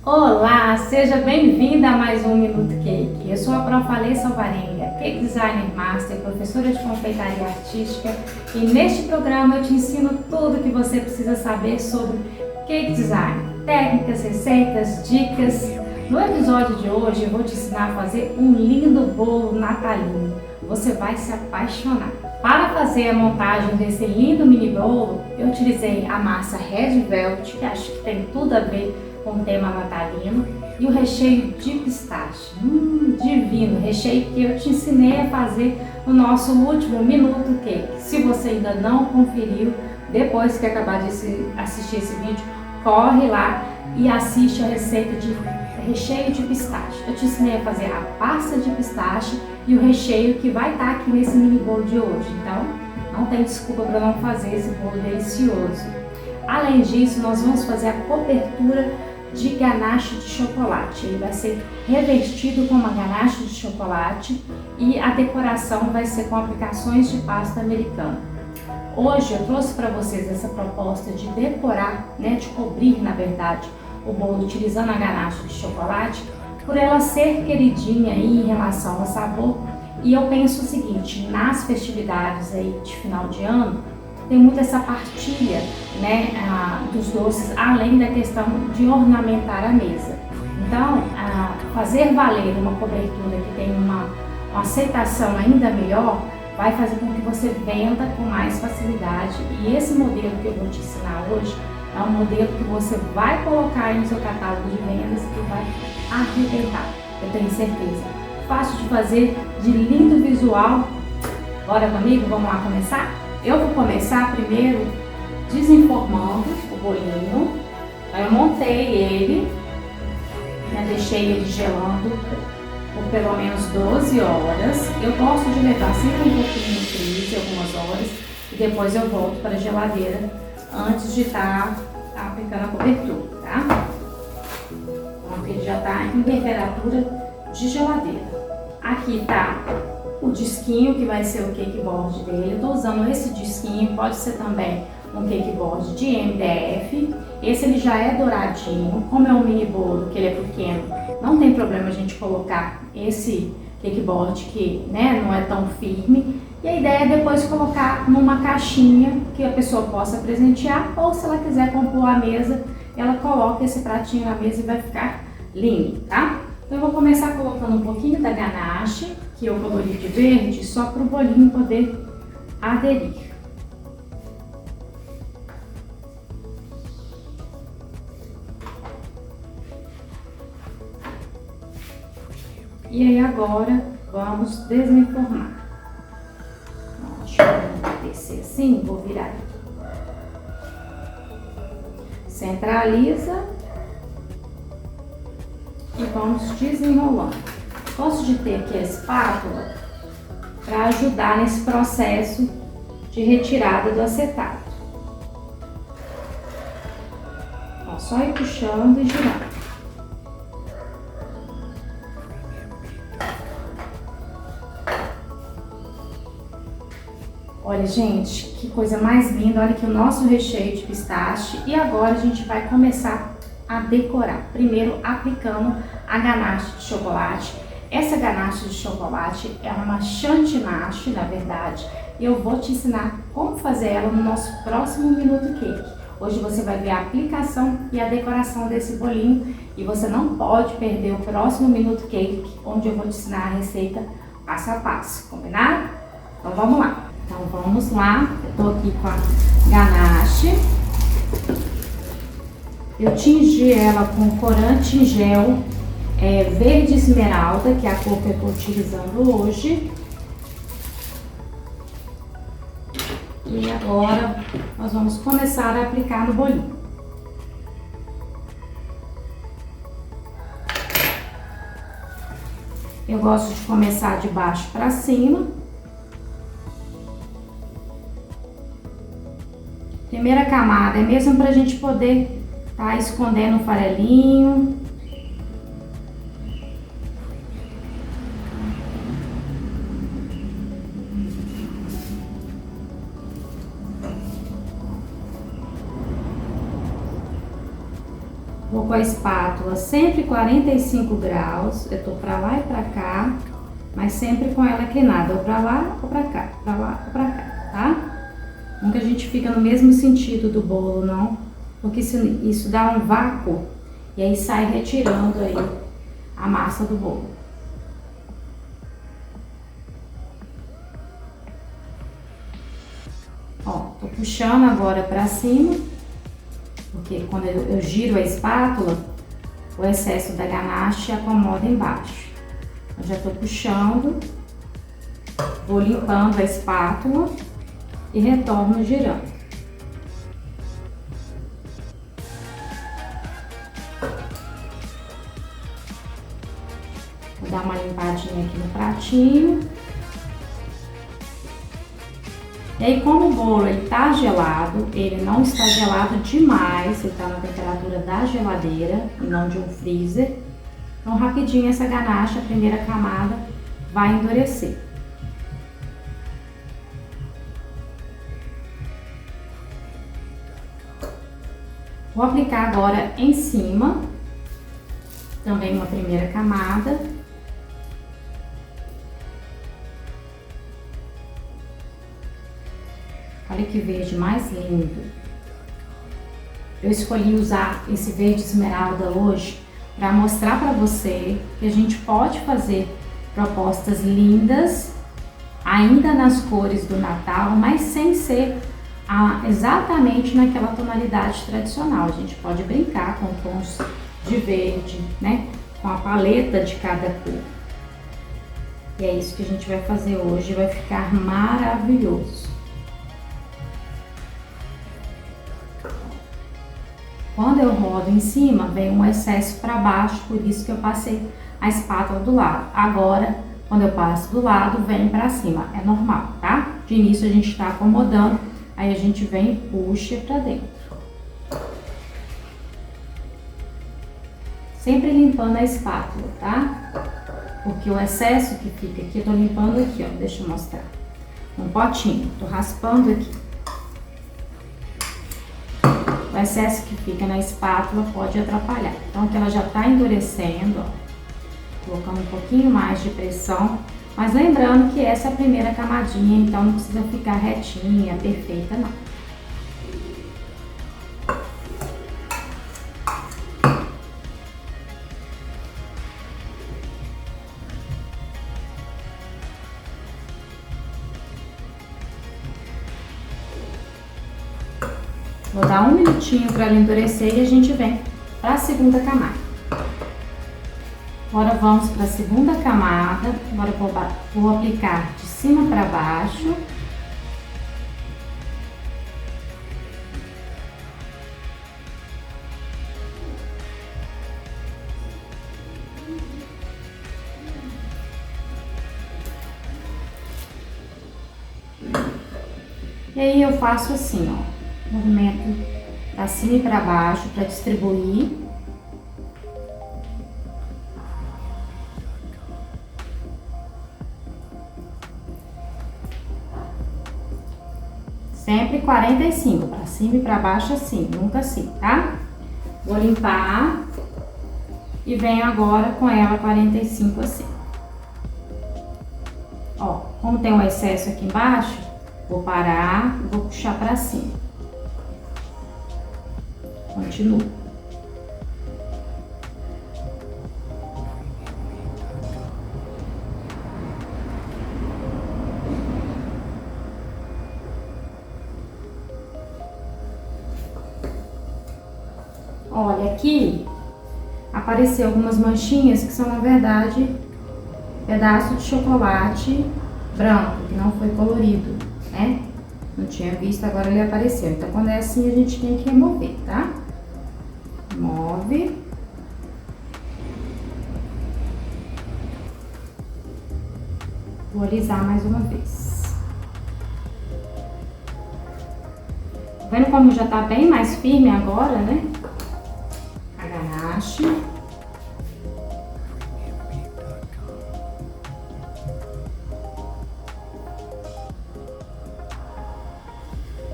Olá, seja bem-vinda a mais um Minuto Cake. Eu sou a Prof. Alessa Alvarenga, Cake Designer Master, professora de confeitaria artística, e neste programa eu te ensino tudo o que você precisa saber sobre cake design, técnicas, receitas, dicas. No episódio de hoje eu vou te ensinar a fazer um lindo bolo natalino. Você vai se apaixonar. Para fazer a montagem desse lindo mini bolo, eu utilizei a massa Red Velvet, que acho que tem tudo a ver com o tema natalino, e o recheio de pistache. Divino! Recheio que eu te ensinei a fazer no nosso último Minuto Cake. Se você ainda não conferiu, depois que acabar de assistir esse vídeo, corre lá e assiste a receita de recheio de pistache. Eu te ensinei a fazer a pasta de pistache e o recheio que vai estar aqui nesse mini bolo de hoje. Então, não tem desculpa para não fazer esse bolo delicioso. Além disso, nós vamos fazer a cobertura de ganache de chocolate. Ele vai ser revestido com uma ganache de chocolate e a decoração vai ser com aplicações de pasta americana. Hoje eu trouxe para vocês essa proposta de decorar, de cobrir, na verdade, o bolo utilizando a ganache de chocolate, por ela ser queridinha aí em relação ao sabor. E eu penso o seguinte, nas festividades aí de final de ano, tem muito essa partilha, dos doces, além da questão de ornamentar a mesa. Então, fazer valer uma cobertura que tem uma aceitação ainda melhor, vai fazer com que você venda com mais facilidade. E esse modelo que eu vou te ensinar hoje é um modelo que você vai colocar aí no seu catálogo de vendas e vai arrebentar, eu tenho certeza. Fácil de fazer, de lindo visual. Bora comigo? Vamos lá começar? Eu vou começar primeiro desenformando o bolinho. Eu montei ele, deixei ele gelando por pelo menos 12 horas. Eu gosto de levar sempre um pouquinho no freezer, algumas horas, e depois eu volto para a geladeira antes de estar aplicando a cobertura, tá? Então ele já está em temperatura de geladeira. Aqui tá o disquinho que vai ser o cake board dele. Eu tô usando esse disquinho, pode ser também um cake board de MDF. Esse ele já é douradinho, como é um mini bolo que ele é pequeno, não tem problema a gente colocar esse cake board que não é tão firme. E a ideia é depois colocar numa caixinha que a pessoa possa presentear, ou se ela quiser compor a mesa, ela coloca esse pratinho na mesa e vai ficar lindo, tá? Então eu vou começar colocando um pouquinho da ganache, que eu colori de verde, só para o bolinho poder aderir. E aí agora vamos desenformar. Deixa eu descer assim, vou virar aqui. Centraliza e vamos desenrolando. Gosto de ter aqui a espátula para ajudar nesse processo de retirada do acetato. Só ir puxando e girando. Olha, gente, que coisa mais linda. Olha aqui o nosso recheio de pistache. E agora a gente vai começar a decorar. Primeiro aplicando a ganache de chocolate. Essa ganache de chocolate é uma chantinache, na verdade. E eu vou te ensinar como fazer ela no nosso próximo Minuto Cake. Hoje você vai ver a aplicação e a decoração desse bolinho. E você não pode perder o próximo Minuto Cake, onde eu vou te ensinar a receita passo a passo. Combinado? Então vamos lá. Então vamos lá, eu tô aqui com a ganache. Eu tingi ela com corante em gel verde esmeralda, que é a cor que eu tô utilizando hoje. E agora nós vamos começar a aplicar no bolinho. Eu gosto de começar de baixo para cima. Primeira camada é mesmo pra gente poder tá escondendo o farelinho. a espátula sempre 45 graus, eu tô pra lá e pra cá, mas sempre com ela inclinada, ou pra lá ou pra cá, pra lá ou pra cá, tá? Nunca a gente fica no mesmo sentido do bolo, não, porque isso dá um vácuo e aí sai retirando aí a massa do bolo. Ó, tô puxando agora pra cima, porque quando eu giro a espátula, o excesso da ganache acomoda embaixo. Eu já tô puxando, vou limpando a espátula e retorno girando. Vou dar uma limpadinha aqui no pratinho. E aí, como o bolo ele tá gelado, ele não está gelado demais, ele tá na temperatura da geladeira e não de um freezer. Então, rapidinho essa ganache, a primeira camada, vai endurecer. Vou aplicar agora em cima, também uma primeira camada. Olha que verde mais lindo. Eu escolhi usar esse verde esmeralda hoje para mostrar para você que a gente pode fazer propostas lindas, ainda nas cores do Natal, mas sem ser exatamente naquela tonalidade tradicional. A gente pode brincar com tons de verde, né? Com a paleta de cada cor. E é isso que a gente vai fazer hoje, vai ficar maravilhoso. Quando eu rodo em cima, vem um excesso para baixo, por isso que eu passei a espátula do lado. Agora, quando eu passo do lado, vem para cima, é normal, tá? De início a gente está acomodando, aí a gente vem e puxa para dentro. Sempre limpando a espátula, tá? Porque o excesso que fica aqui, eu tô limpando aqui, ó, deixa eu mostrar. Um potinho, tô raspando aqui. O excesso que fica na espátula pode atrapalhar. Então aqui ela já tá endurecendo, ó. Colocando um pouquinho mais de pressão. Mas lembrando que essa é a primeira camadinha, então não precisa ficar retinha, perfeita, não. Vou dar um minutinho para ela endurecer e a gente vem para a segunda camada. Agora vamos para a segunda camada. Agora eu vou aplicar de cima para baixo. E aí eu faço assim, ó. Movimento pra cima e para baixo para distribuir. Sempre 45, para cima e para baixo assim, nunca assim, tá? Vou limpar e venho agora com ela 45 assim. Ó, como tem um excesso aqui embaixo, vou parar e vou puxar para cima. Continuo. Olha, aqui apareceu algumas manchinhas que são, na verdade, pedaço de chocolate branco, que não foi colorido, né? Não tinha visto, agora ele apareceu. Então, quando é assim, a gente tem que remover, tá? Move. Vou alisar mais uma vez. Vendo como já tá bem mais firme agora, né? A ganache.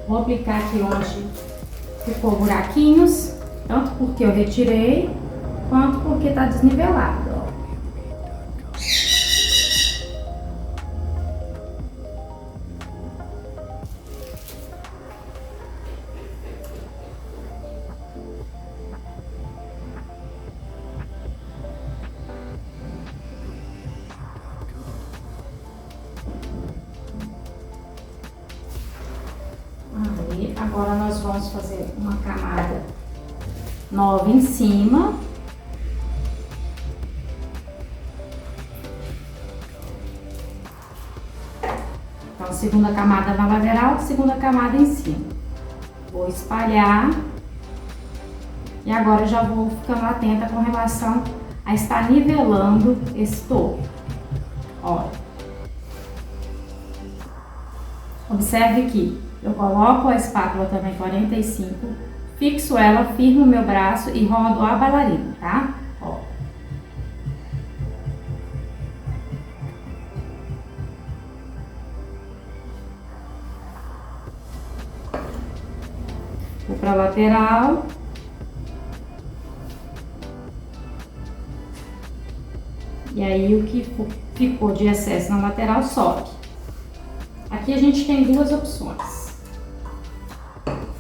Vou aplicar aqui onde ficou buraquinhos Tanto porque eu retirei, quanto porque tá desnivelado, ó. Aí, agora nós vamos fazer uma camada nova em cima. Então, segunda camada na lateral, segunda camada em cima. Vou espalhar. E agora eu já vou ficando atenta com relação a estar nivelando esse topo. Olha. Observe que eu coloco a espátula também 45, fixo ela, firmo o meu braço e rodo a bailarina, tá? Ó. Vou pra lateral. E aí o que ficou de excesso na lateral sobe. Aqui a gente tem duas opções.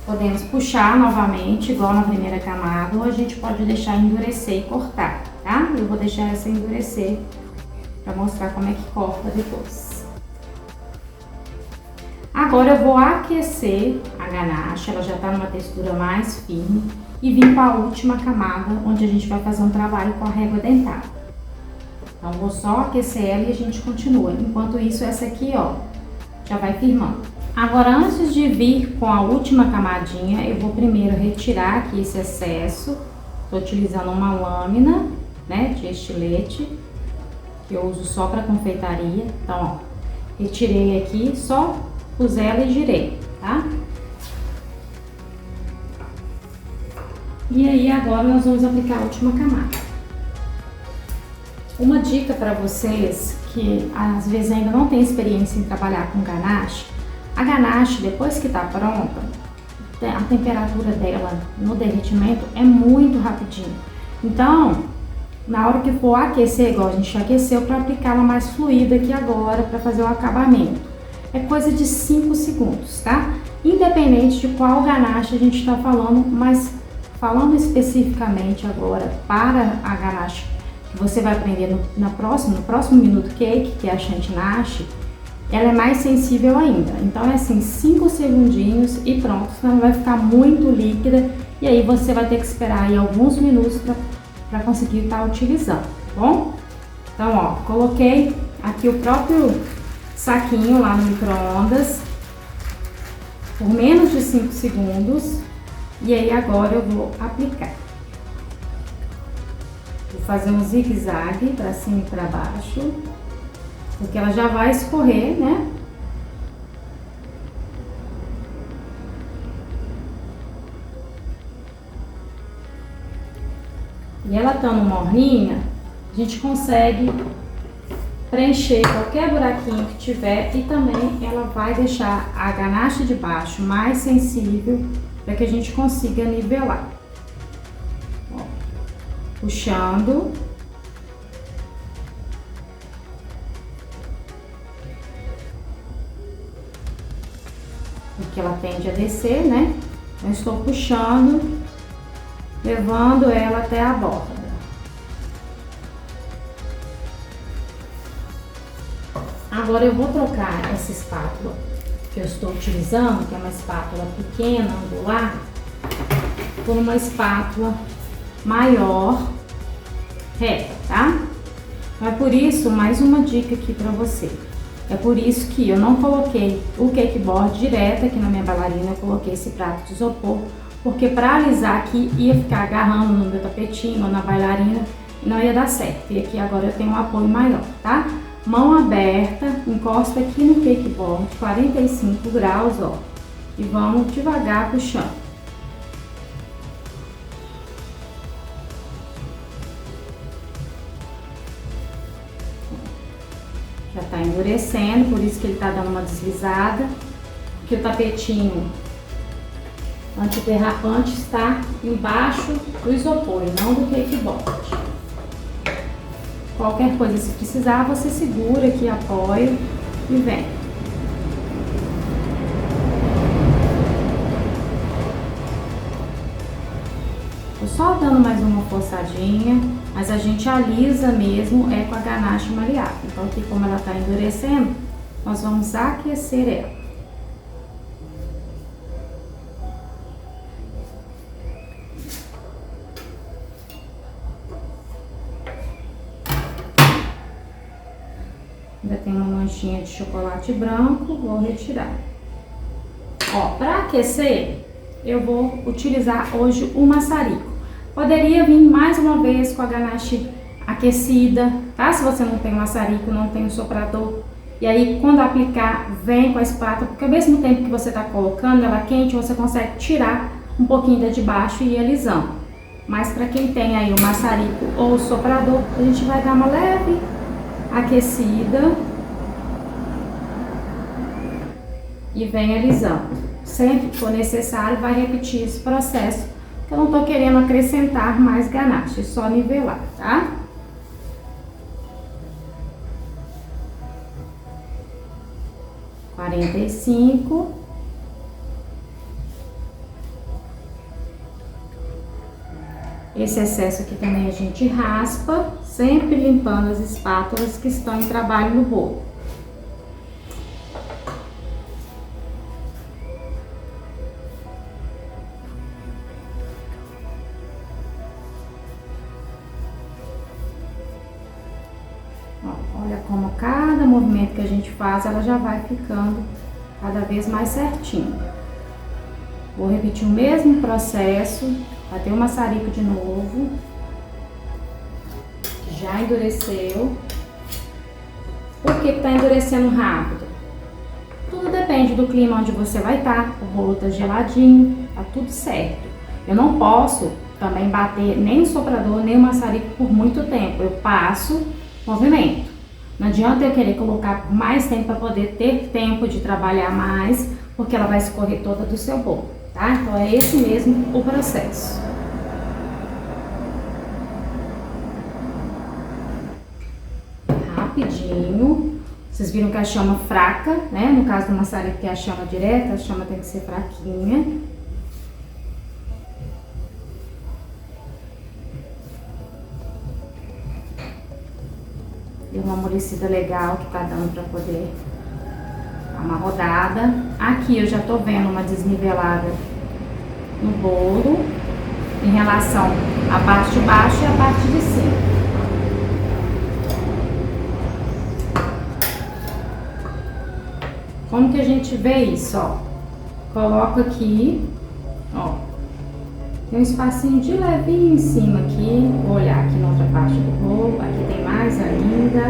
Podemos puxar novamente, igual na primeira camada, ou a gente pode deixar endurecer e cortar, tá? Eu vou deixar essa endurecer para mostrar como é que corta depois. Agora eu vou aquecer a ganache, ela já tá numa textura mais firme, e vim para a última camada, onde a gente vai fazer um trabalho com a régua dentada. Então vou só aquecer ela e a gente continua. Enquanto isso, essa aqui, ó, já vai firmando. Agora, antes de vir com a última camadinha, eu vou primeiro retirar aqui esse excesso. Tô utilizando uma lâmina, né, de estilete, que eu uso só para confeitaria. Então, ó, retirei aqui, só pus ela e girei, tá? E aí, agora nós vamos aplicar a última camada. Uma dica para vocês que às vezes ainda não tem experiência em trabalhar com ganache, a ganache, depois que tá pronta, a temperatura dela no derretimento é muito rapidinho. Então, na hora que for aquecer, igual a gente aqueceu, para aplicar ela mais fluida aqui agora, para fazer o acabamento, é coisa de 5 segundos, tá? Independente de qual ganache a gente está falando, mas falando especificamente agora para a ganache que você vai aprender no próximo Minuto Cake, que é a Chantilly, ela é mais sensível ainda. Então é assim, 5 segundinhos e pronto, senão vai ficar muito líquida e aí você vai ter que esperar aí alguns minutos para conseguir estar utilizando, tá bom? Então, ó, coloquei aqui o próprio saquinho lá no micro-ondas por menos de 5 segundos e aí agora eu vou aplicar. Vou fazer um zigue-zague para cima e para baixo, porque ela já vai escorrer, né? E ela estando morninha, a gente consegue preencher qualquer buraquinho que tiver e também ela vai deixar a ganache de baixo mais sensível para que a gente consiga nivelar. Puxando. Porque ela tende a descer, né? Eu estou puxando, levando ela até a borda. Agora eu vou trocar essa espátula que eu estou utilizando, que é uma espátula pequena, angular, por uma espátula maior, reta, tá? Então é por isso, mais uma dica aqui pra você. É por isso que eu não coloquei o cake board direto aqui na minha bailarina, eu coloquei esse prato de isopor, porque pra alisar aqui ia ficar agarrando no meu tapetinho ou na bailarina e não ia dar certo. E aqui agora eu tenho um apoio maior, tá? Mão aberta, encosta aqui no cake board, 45 graus, ó. E vamos devagar puxando. Já tá endurecendo, por isso que ele tá dando uma deslizada. Porque o tapetinho antiderrapante está embaixo do isopor, não do cakeboard. Qualquer coisa, se precisar, você segura aqui, apoia e vem. Tô só dando mais uma forçadinha, mas a gente alisa mesmo com a ganache maleável. Então aqui, como ela tá endurecendo, nós vamos aquecer ela. Ainda tem uma manchinha de chocolate branco, vou retirar. Ó, para aquecer, eu vou utilizar hoje o maçarico. Poderia vir mais uma vez com a ganache aquecida, tá? Se você não tem maçarico, não tem o soprador. E aí, quando aplicar, vem com a espátula, porque ao mesmo tempo que você tá colocando ela quente, você consegue tirar um pouquinho da de baixo e ir alisando. Mas para quem tem aí o maçarico ou o soprador, a gente vai dar uma leve aquecida e vem alisando. Sempre que for necessário, vai repetir esse processo, que eu não tô querendo acrescentar mais ganache, só nivelar, tá? $45. Esse excesso aqui também a gente raspa, sempre limpando as espátulas que estão em trabalho no bolo. Ó, olha como cada movimento que a gente faz, ela já vai ficando cada vez mais certinho. Vou repetir o mesmo processo, bater o maçarico de novo. Já endureceu. Por que tá endurecendo rápido? Tudo depende do clima onde você vai estar. O bolo tá geladinho, tá tudo certo. Eu não posso também bater nem o soprador, nem o maçarico por muito tempo. Eu passo movimento. Não adianta eu querer colocar por mais tempo para poder ter tempo de trabalhar mais, porque ela vai escorrer toda do seu bolo, tá? Então é esse mesmo o processo. Rapidinho. Vocês viram que a chama fraca, né? No caso do maçarico, que é a chama direta, a chama tem que ser fraquinha. Deu uma amolecida legal que tá dando pra poder dar uma rodada. Aqui eu já tô vendo uma desnivelada no bolo em relação à parte de baixo e à parte de cima. Como que a gente vê isso, ó? Coloco aqui, ó. Tem um espacinho de levinho em cima aqui. Vou olhar aqui na outra parte do bolo. Aqui tem mais ainda.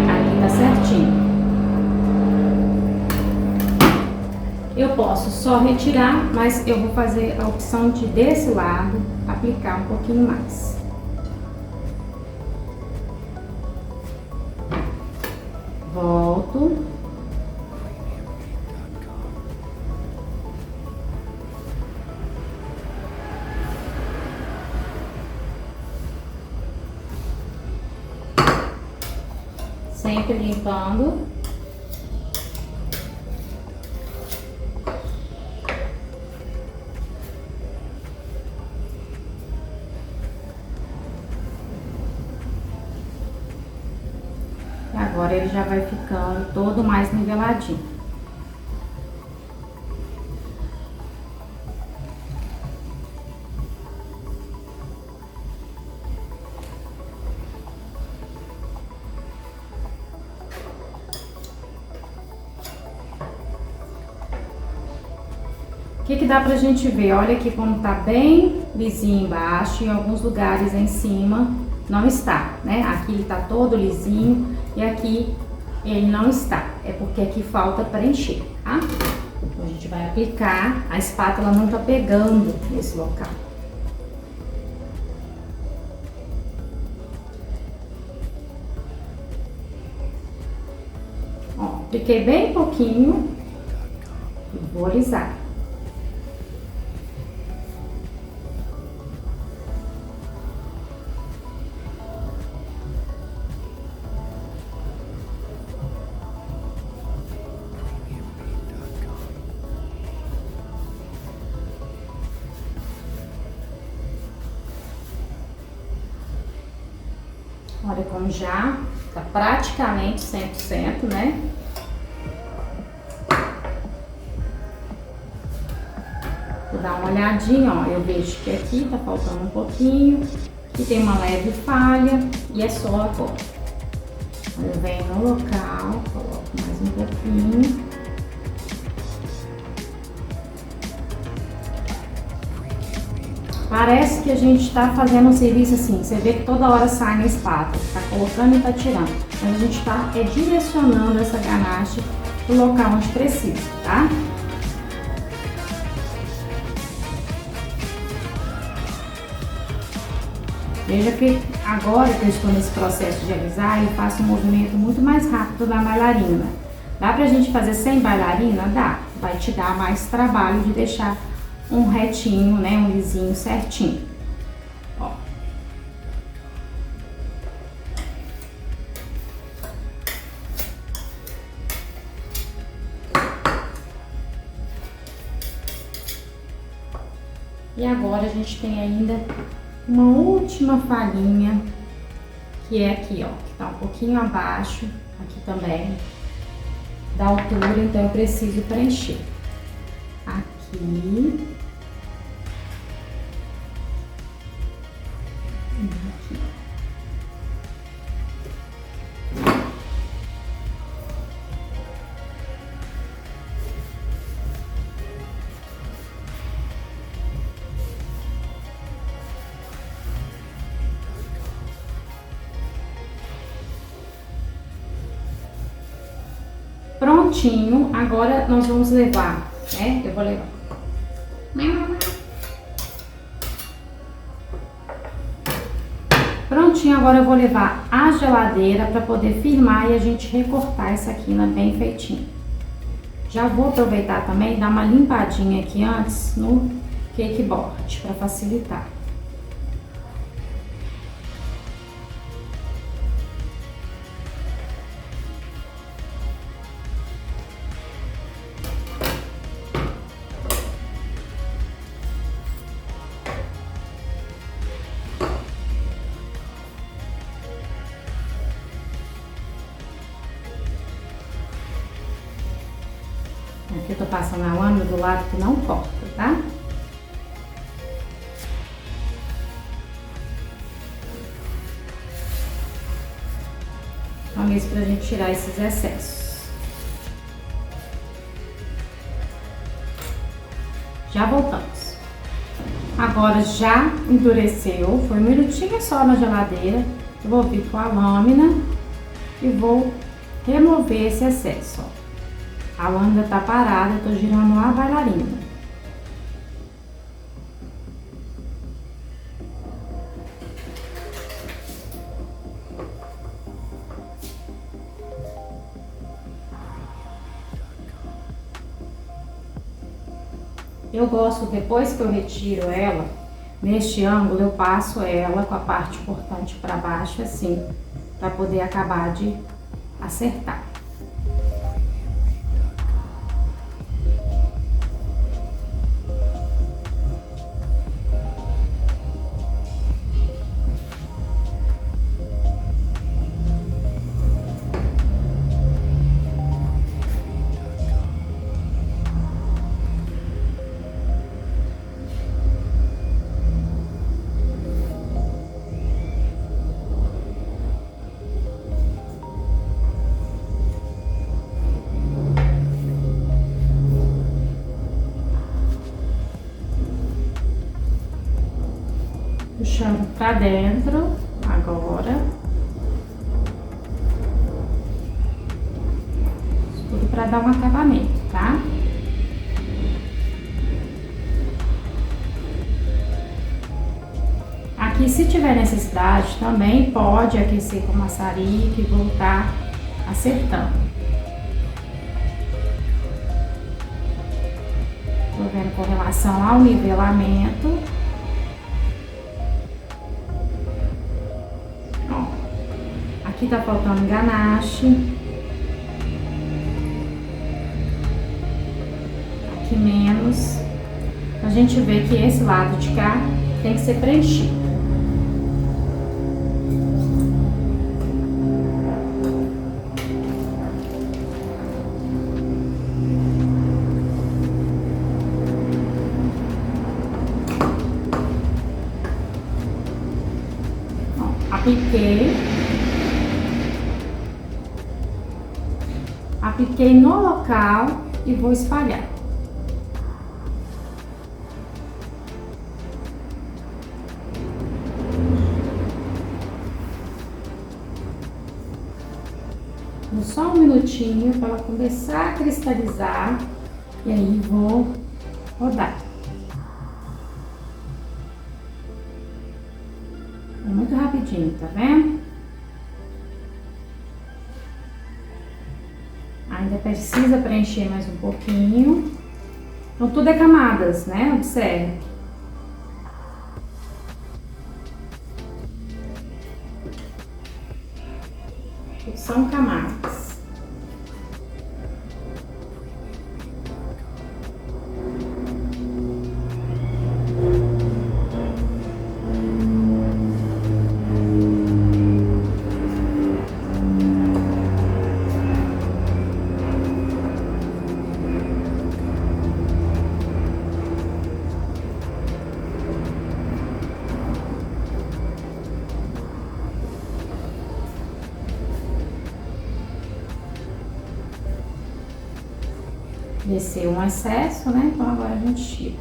Aqui tá certinho. Eu posso só retirar, mas eu vou fazer a opção de desse lado aplicar um pouquinho mais. Volto. Sempre limpando. Agora ele já vai ficando todo mais niveladinho. O que dá pra gente ver? Olha aqui como tá bem lisinho embaixo, em alguns lugares em cima não está, né? Aqui ele tá todo lisinho e aqui ele não está. É porque aqui falta preencher, tá? Então a gente vai aplicar, a espátula não tá pegando nesse local. Fiquei bem pouquinho e vou alisar. Olha como já tá praticamente 100%, né? Vou dar uma olhadinha, ó, eu vejo que aqui tá faltando um pouquinho, aqui tem uma leve falha e é só agora. Eu venho no local, coloco mais um pouquinho. Parece que a gente está fazendo um serviço assim, você vê que toda hora sai na espátula, tá colocando e tá tirando. Então a gente está direcionando essa ganache pro local onde precisa, tá? Veja que agora que eu estou nesse processo de alisar, eu faço um movimento muito mais rápido da bailarina. Dá pra gente fazer sem bailarina? Dá. Vai te dar mais trabalho de deixar um retinho, né, um lisinho certinho. Ó. E agora a gente tem ainda uma última falhinha, que é aqui, ó, que tá um pouquinho abaixo, aqui também, da altura, então eu preciso preencher. Aqui. Aqui. Prontinho, agora nós vamos levar, né? Eu vou levar. Prontinho, agora eu vou levar à geladeira para poder firmar e a gente recortar essa quina bem feitinho. Já vou aproveitar também e dar uma limpadinha aqui antes no cake board para facilitar. Aqui eu tô passando a lâmina do lado que não corta, tá? Vamos isso pra gente tirar esses excessos. Já voltamos. Agora já endureceu, foi um minutinho só na geladeira. Eu vou vir com a lâmina e vou remover esse excesso, ó. A lâmina tá parada, eu tô girando a bailarina. Eu gosto, depois que eu retiro ela, neste ângulo eu passo ela com a parte cortante para baixo assim, para poder acabar de acertar. Puxando pra dentro, agora. Tudo pra dar um acabamento, tá? Aqui, se tiver necessidade, também pode aquecer com maçarico e voltar acertando. trabalhando com relação ao nivelamento. Ó, aqui tá faltando ganache. Aqui menos. A gente vê que esse lado de cá tem que ser preenchido. Apliquei no local e vou espalhar. Só um minutinho para ela começar a cristalizar e aí vou rodar. É muito rapidinho, tá vendo? Ainda precisa preencher mais um pouquinho. Então tudo é camadas, né? Observe. Tudo são camadas. Desceu um excesso, né? Então agora a gente tira.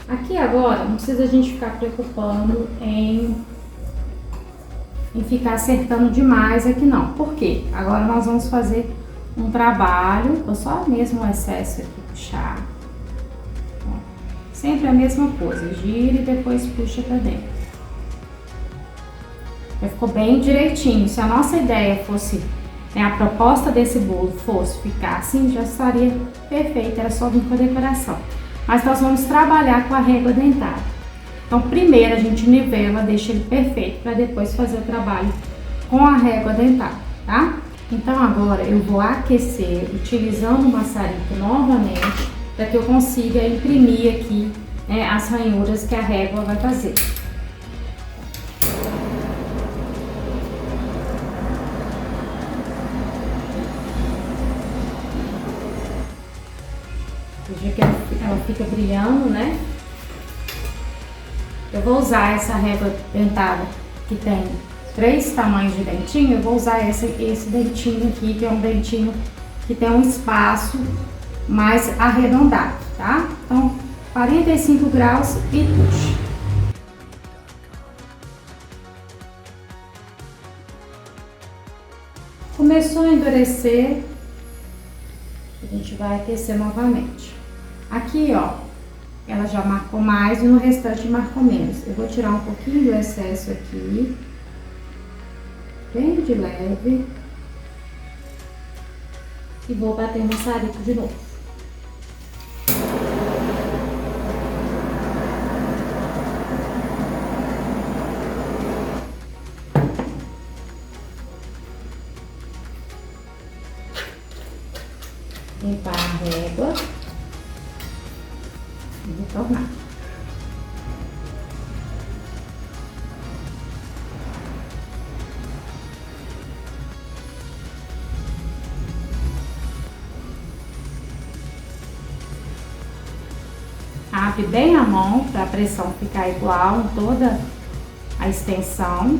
Aqui agora não precisa a gente ficar preocupando em ficar acertando demais aqui não. Por quê? Agora nós vamos fazer um trabalho, vou só mesmo o excesso aqui puxar. Ó, sempre a mesma coisa, gira e depois puxa pra dentro. Já ficou bem direitinho. Se a nossa ideia fosse, né, a proposta desse bolo fosse ficar assim, já estaria perfeito, era só vir com a decoração. Mas nós vamos trabalhar com a régua dentada. Então, primeiro a gente nivela, deixa ele perfeito, para depois fazer o trabalho com a régua dentada, tá? Então, agora eu vou aquecer, utilizando o maçarico novamente, para que eu consiga imprimir aqui, né, as ranhuras que a régua vai fazer. Veja que ela fica brilhando, né? Eu vou usar essa régua dentada que tem 3 tamanhos de dentinho. Eu vou usar esse dentinho aqui, que é um dentinho que tem um espaço mais arredondado, tá? Então, 45 graus e puxa. Começou a endurecer, a gente vai aquecer novamente. Aqui, ó, ela já marcou mais e no restante marcou menos. Eu vou tirar um pouquinho do excesso aqui, bem de leve, e vou bater no maçarico de novo. Limpar a régua e retornar. Abre bem a mão para a pressão ficar igual em toda a extensão.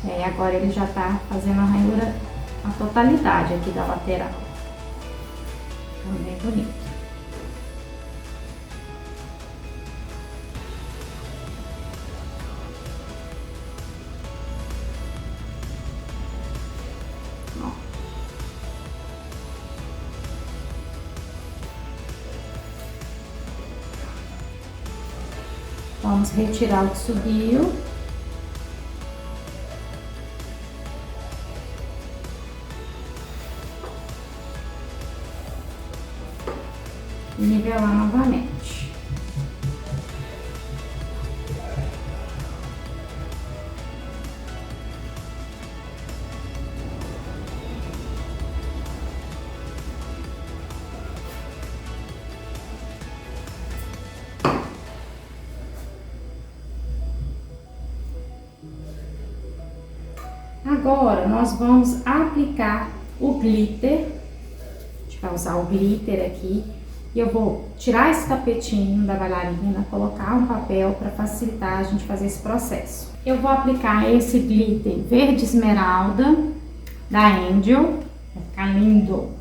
E agora ele já tá fazendo a ranhura, a totalidade aqui da lateral. Então, bem bonito. Ó. Vamos retirar o que subiu. E nivelar novamente. Agora, nós vamos aplicar o glitter. A gente vai usar o glitter aqui. E eu vou tirar esse tapetinho da bailarina, colocar um papel para facilitar a gente fazer esse processo. Eu vou aplicar esse glitter verde esmeralda da Angel. Vai ficar lindo.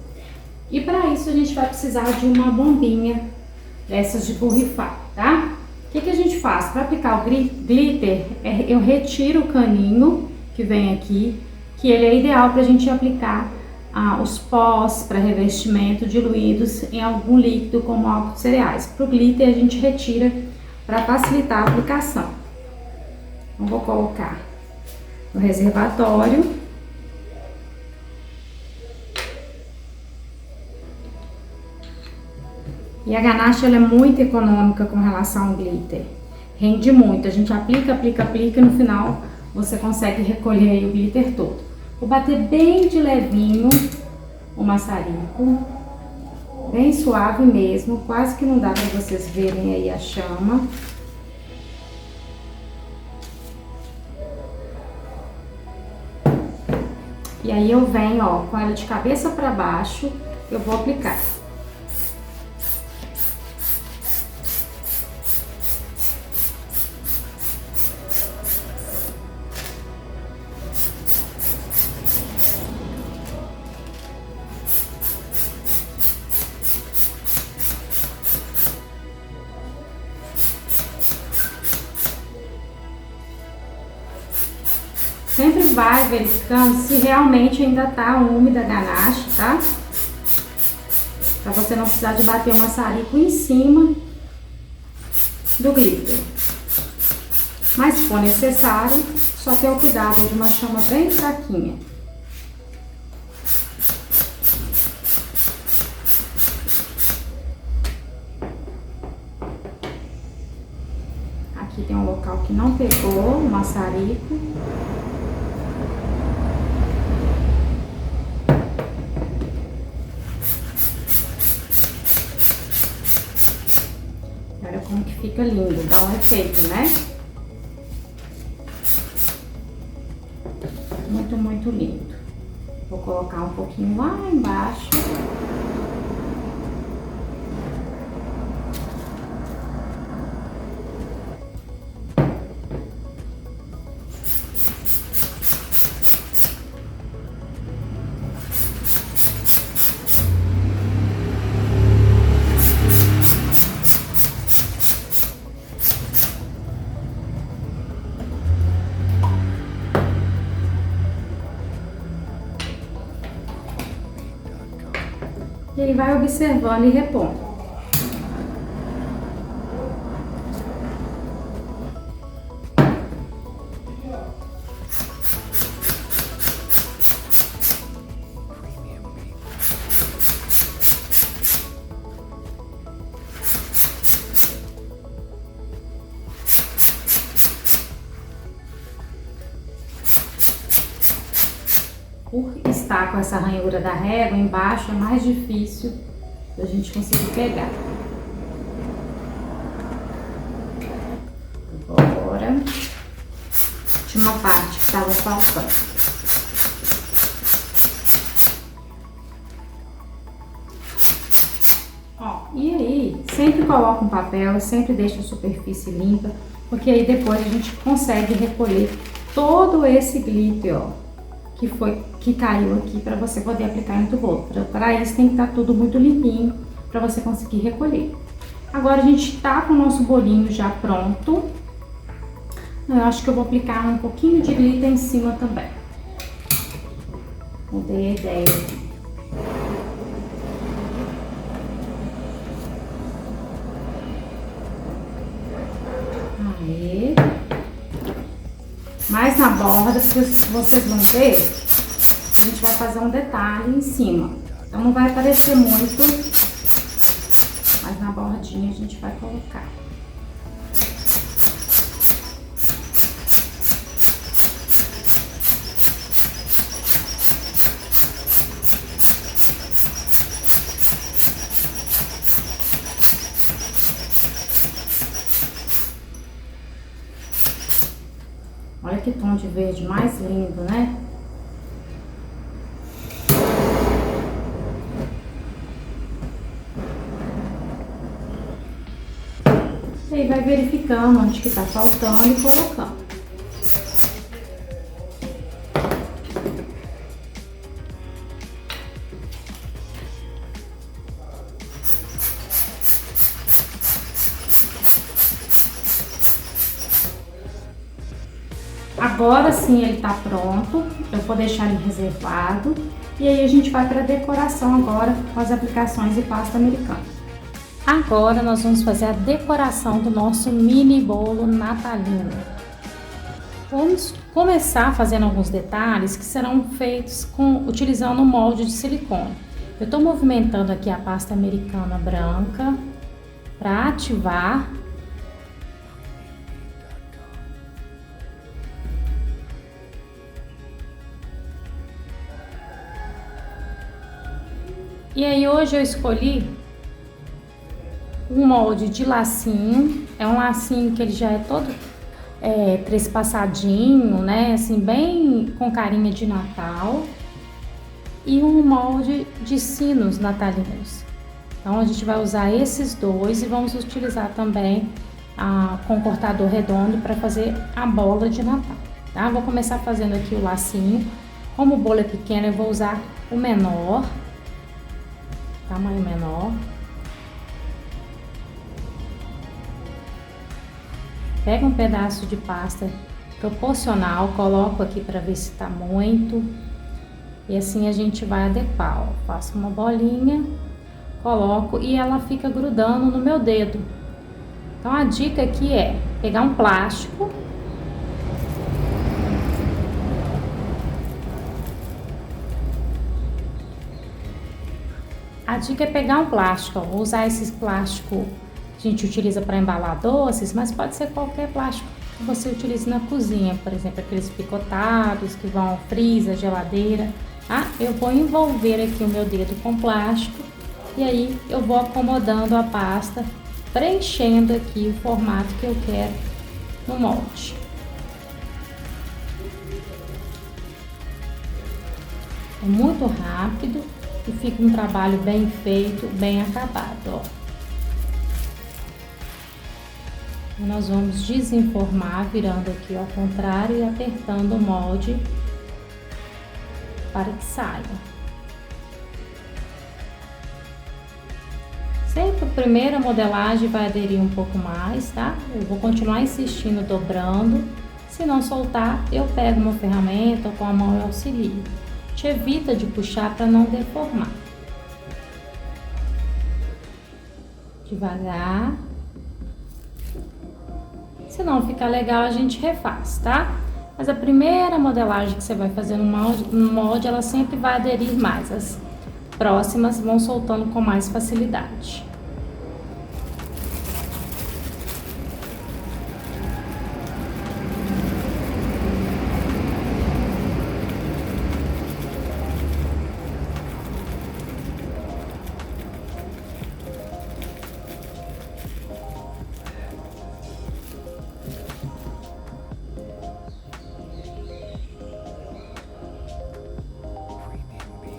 E para isso a gente vai precisar de uma bombinha dessas de borrifar, tá? O que a gente faz? Para aplicar o glitter, eu retiro o caninho que vem aqui, que ele é ideal para a gente aplicar os pós para revestimento diluídos em algum líquido como álcool de cereais. Para o glitter a gente retira para facilitar a aplicação. Então vou colocar no reservatório. E a ganache ela é muito econômica com relação ao glitter. Rende muito, a gente aplica, aplica, aplica e no final você consegue recolher aí o glitter todo. Vou bater bem de levinho o maçarico, bem suave mesmo, quase que não dá para vocês verem aí a chama. E aí eu venho, ó, com ela de cabeça para baixo, eu vou aplicar. Sempre vai verificando se realmente ainda tá úmida a ganache, tá? Pra você não precisar de bater o maçarico em cima do glitter. Mas se for necessário, só ter o cuidado de uma chama bem fraquinha. Aqui tem um local que não pegou o maçarico. Olha como que fica lindo, dá um efeito, né? Muito, muito lindo. Vou colocar um pouquinho lá embaixo. E aí vai observando e repondo. Por estar com essa ranhura da régua embaixo, é mais difícil da gente conseguir pegar. Agora, tinha uma parte que estava faltando. Ó, e aí, sempre coloca um papel, sempre deixa a superfície limpa, porque aí depois a gente consegue recolher todo esse glitter, ó, que caiu aqui, para você poder aplicar em outro bolo. Para isso tem que estar tudo muito limpinho para você conseguir recolher. Agora a gente tá com o nosso bolinho já pronto. Eu acho que eu vou aplicar um pouquinho de glitter em cima também. Mudei a ideia aqui. Aí. Mais na borda, porque vocês vão ver, a gente vai fazer um detalhe em cima. Então não vai aparecer muito, mas na bordinha a gente vai colocar. Olha que tom de verde mais lindo, né? E aí vai verificando onde que tá faltando e colocando. Agora sim ele tá pronto, eu vou deixar ele reservado e aí a gente vai para a decoração agora com as aplicações de pasta americana. Agora nós vamos fazer a decoração do nosso mini bolo natalino. Vamos começar fazendo alguns detalhes que serão feitos utilizando um molde de silicone. Eu estou movimentando aqui a pasta americana branca para ativar. E aí hoje eu escolhi um molde de lacinho, é um lacinho que ele já é todo trespassadinho, né, assim bem com carinha de Natal, e um molde de sinos natalinos. Então a gente vai usar esses dois e vamos utilizar também com cortador redondo para fazer a bola de Natal, tá? Vou começar fazendo aqui o lacinho. Como o bolo é pequeno, eu vou usar o menor, tamanho menor. Pega um pedaço de pasta proporcional, coloco aqui para ver se tá muito. E assim a gente vai adequar, ó. Faço uma bolinha, coloco e ela fica grudando no meu dedo. Então a dica aqui é pegar um plástico. A dica é pegar um plástico, ó. Vou usar esse plástico que a gente utiliza para embalar doces, mas pode ser qualquer plástico que você utilize na cozinha, por exemplo, aqueles picotados que vão freezer, geladeira. Eu vou envolver aqui o meu dedo com plástico e aí eu vou acomodando a pasta, preenchendo aqui o formato que eu quero no molde. É muito rápido e fica um trabalho bem feito, bem acabado, ó. E nós vamos desenformar, virando aqui ao contrário e apertando o molde para que saia. Sempre a primeira modelagem vai aderir um pouco mais, tá? Eu vou continuar insistindo, dobrando. Se não soltar, eu pego uma ferramenta ou com a mão eu auxilio. Te evita de puxar para não deformar. Devagar. Se não ficar legal, a gente refaz, tá? Mas a primeira modelagem que você vai fazer no molde, ela sempre vai aderir mais. As próximas vão soltando com mais facilidade.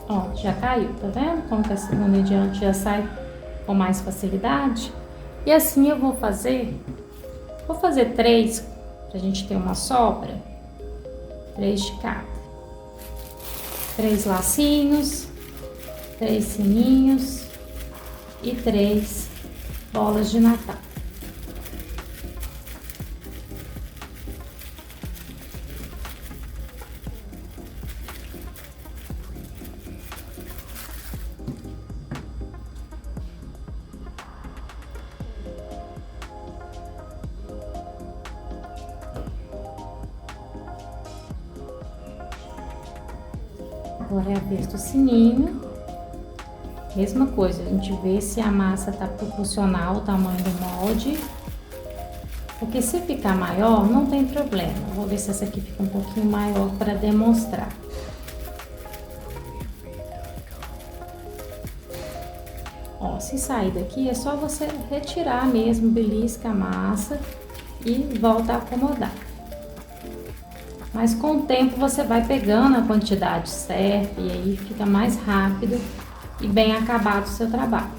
Ó, já caiu, tá vendo? Como que a segunda em diante já sai com mais facilidade. E assim eu vou fazer 3, pra gente ter uma sobra. 3 de cada. 3 lacinhos, 3 sininhos e 3 bolas de Natal. Agora é a vez do sininho. Mesma coisa, a gente vê se a massa tá proporcional ao tamanho do molde. Porque se ficar maior, não tem problema. Vou ver se essa aqui fica um pouquinho maior para demonstrar. Ó, se sair daqui, é só você retirar mesmo, belisca a massa e volta a acomodar. Mas com o tempo você vai pegando a quantidade certa e aí fica mais rápido e bem acabado o seu trabalho.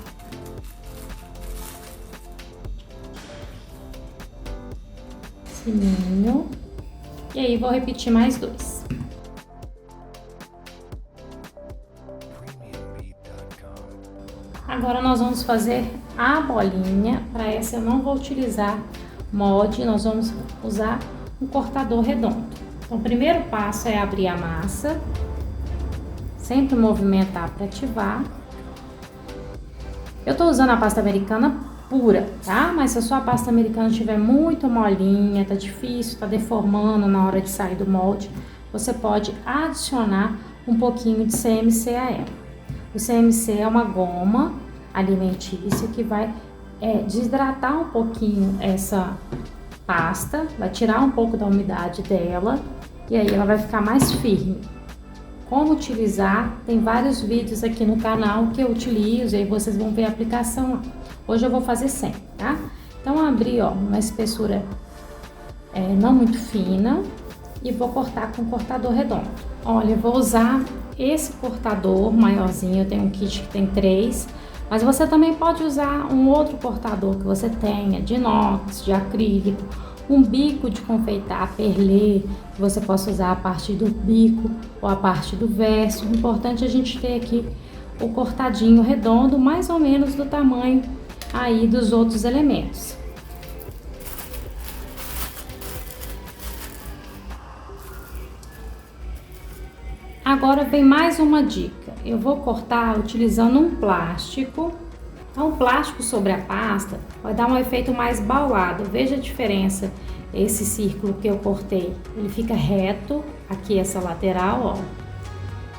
Sininho. E aí vou repetir mais 2. Agora nós vamos fazer a bolinha. Para essa eu não vou utilizar molde, nós vamos usar um cortador redondo. Então o primeiro passo é abrir a massa, sempre movimentar para ativar. Eu tô usando a pasta americana pura, tá? Mas se a sua pasta americana estiver muito molinha, tá difícil, tá deformando na hora de sair do molde, você pode adicionar um pouquinho de CMC a ela. O CMC é uma goma alimentícia que vai desidratar um pouquinho essa pasta, vai tirar um pouco da umidade dela e aí ela vai ficar mais firme. Como utilizar, tem vários vídeos aqui no canal que eu utilizo e aí vocês vão ver a aplicação. Hoje eu vou fazer sem, tá? Então abri, ó, uma espessura não muito fina e vou cortar com um cortador redondo. Olha, eu vou usar esse cortador maiorzinho, eu tenho um kit que tem 3, mas você também pode usar um outro cortador que você tenha, de inox, de acrílico, um bico de confeitar perlê, que você possa usar a parte do bico ou a parte do verso. O importante é a gente ter aqui o cortadinho redondo, mais ou menos do tamanho aí dos outros elementos. Agora vem mais uma dica. Eu vou cortar utilizando um plástico. Então, o plástico sobre a pasta vai dar um efeito mais baulado. Veja a diferença. Esse círculo que eu cortei, ele fica reto, aqui essa lateral, ó.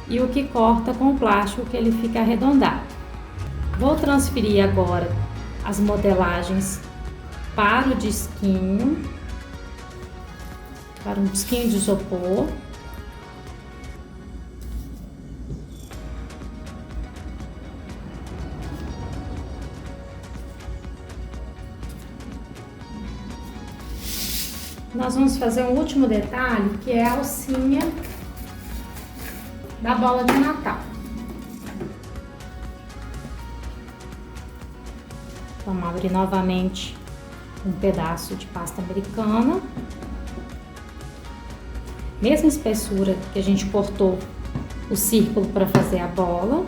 E o que corta com o plástico, que ele fica arredondado. Vou transferir agora as modelagens para o disquinho, para um disquinho de isopor. Nós vamos fazer um último detalhe, que é a alcinha da bola de Natal. Vamos abrir novamente um pedaço de pasta americana. Mesma espessura que a gente cortou o círculo para fazer a bola.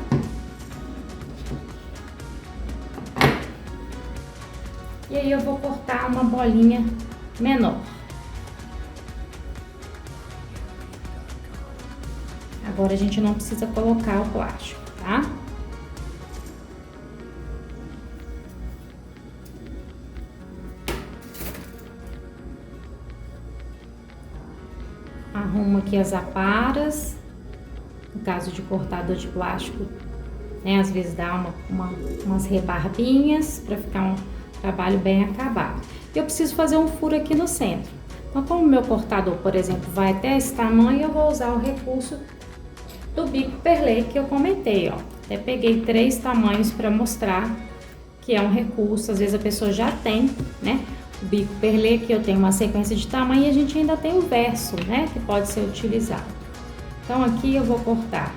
E aí eu vou cortar uma bolinha menor. Agora a gente não precisa colocar o plástico, tá? Arrumo aqui as aparas. No caso de cortador de plástico, né? Às vezes dá umas rebarbinhas para ficar um trabalho bem acabado. Eu preciso fazer um furo aqui no centro. Então, como o meu cortador, por exemplo, vai até esse tamanho, eu vou usar o recurso do bico perlê que eu comentei, ó. Até peguei 3 tamanhos para mostrar que é um recurso. Às vezes a pessoa já tem, né? O bico perlê, que eu tenho uma sequência de tamanho, e a gente ainda tem o verso, né? Que pode ser utilizado. Então aqui eu vou cortar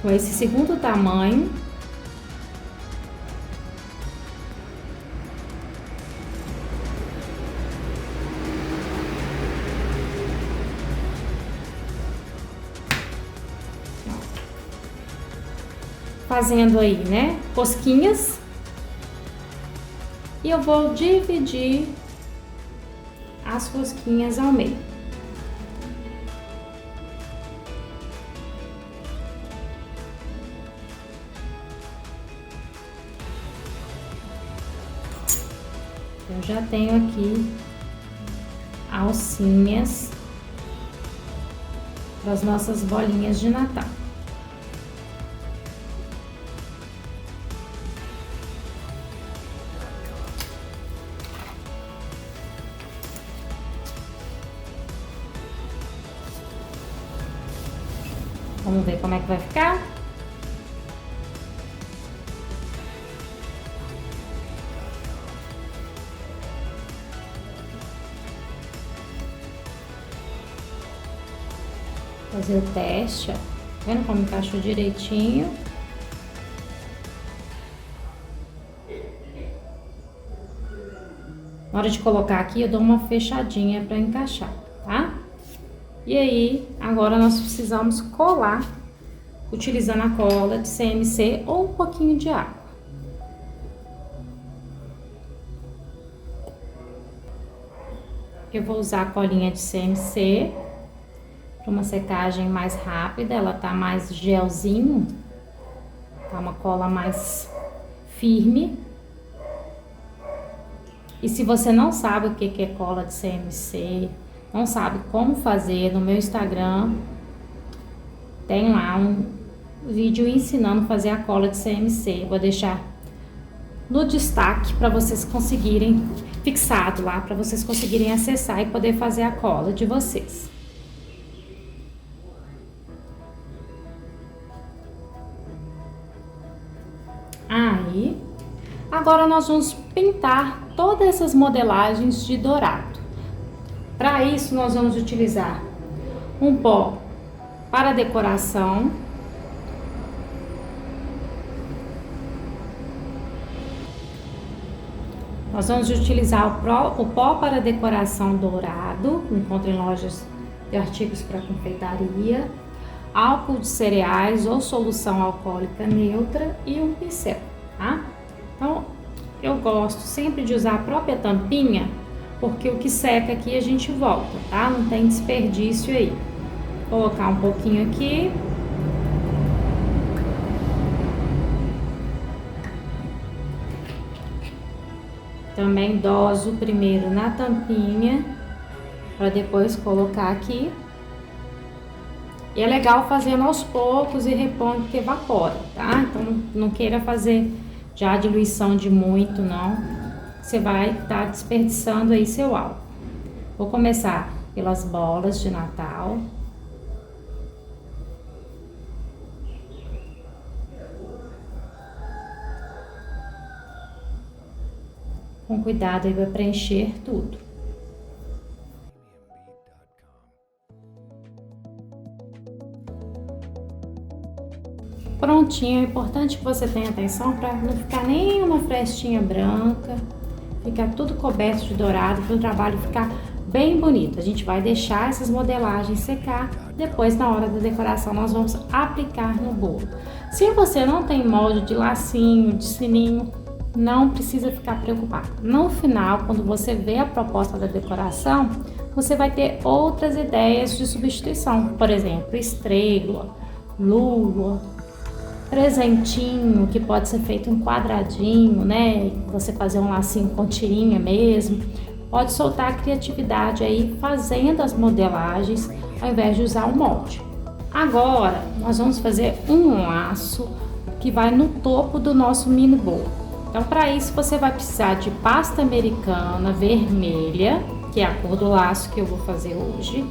com esse segundo tamanho. Fazendo aí, né, cosquinhas. E eu vou dividir as cosquinhas ao meio. Eu já tenho aqui alcinhas para as nossas bolinhas de Natal. Vamos ver como é que vai ficar. Fazer o teste, ó. Tá vendo como encaixou direitinho? Na hora de colocar aqui, eu dou uma fechadinha para encaixar, tá? E aí, agora nós precisamos colar, utilizando a cola de CMC ou um pouquinho de água. Eu vou usar a colinha de CMC para uma secagem mais rápida, ela tá mais gelzinho, tá uma cola mais firme. E se você não sabe o que é cola de CMC, não sabe como fazer, no meu Instagram tem lá um vídeo ensinando a fazer a cola de CMC. Eu vou deixar no destaque para vocês conseguirem, fixado lá, para vocês conseguirem acessar e poder fazer a cola de vocês. Aí, agora nós vamos pintar todas essas modelagens de dourado. Para isso, nós vamos utilizar um pó para decoração. Nós vamos utilizar o pó para decoração dourado, encontra em lojas de artigos para confeitaria, álcool de cereais ou solução alcoólica neutra e um pincel, tá? Então, eu gosto sempre de usar a própria tampinha, porque o que seca aqui a gente volta, tá? Não tem desperdício aí. Vou colocar um pouquinho aqui. Também doso primeiro na tampinha, para depois colocar aqui. E é legal fazendo aos poucos e repondo, porque evapora, tá? Então não queira fazer já a diluição de muito, não. Você vai estar desperdiçando aí seu álcool. Vou começar pelas bolas de Natal. Com cuidado aí para preencher tudo. Prontinho, é importante que você tenha atenção para não ficar nenhuma frestinha branca, ficar tudo coberto de dourado, para o trabalho ficar bem bonito. A gente vai deixar essas modelagens secar, depois na hora da decoração nós vamos aplicar no bolo. Se você não tem molde de lacinho, de sininho, não precisa ficar preocupado. No final, quando você vê a proposta da decoração, você vai ter outras ideias de substituição, por exemplo, estrela, lua, presentinho que pode ser feito em quadradinho, né? Você fazer um lacinho com tirinha mesmo. Pode soltar a criatividade aí fazendo as modelagens ao invés de usar o molde. Agora nós vamos fazer um laço que vai no topo do nosso mini bolo. Então, para isso você vai precisar de pasta americana vermelha, que é a cor do laço que eu vou fazer hoje.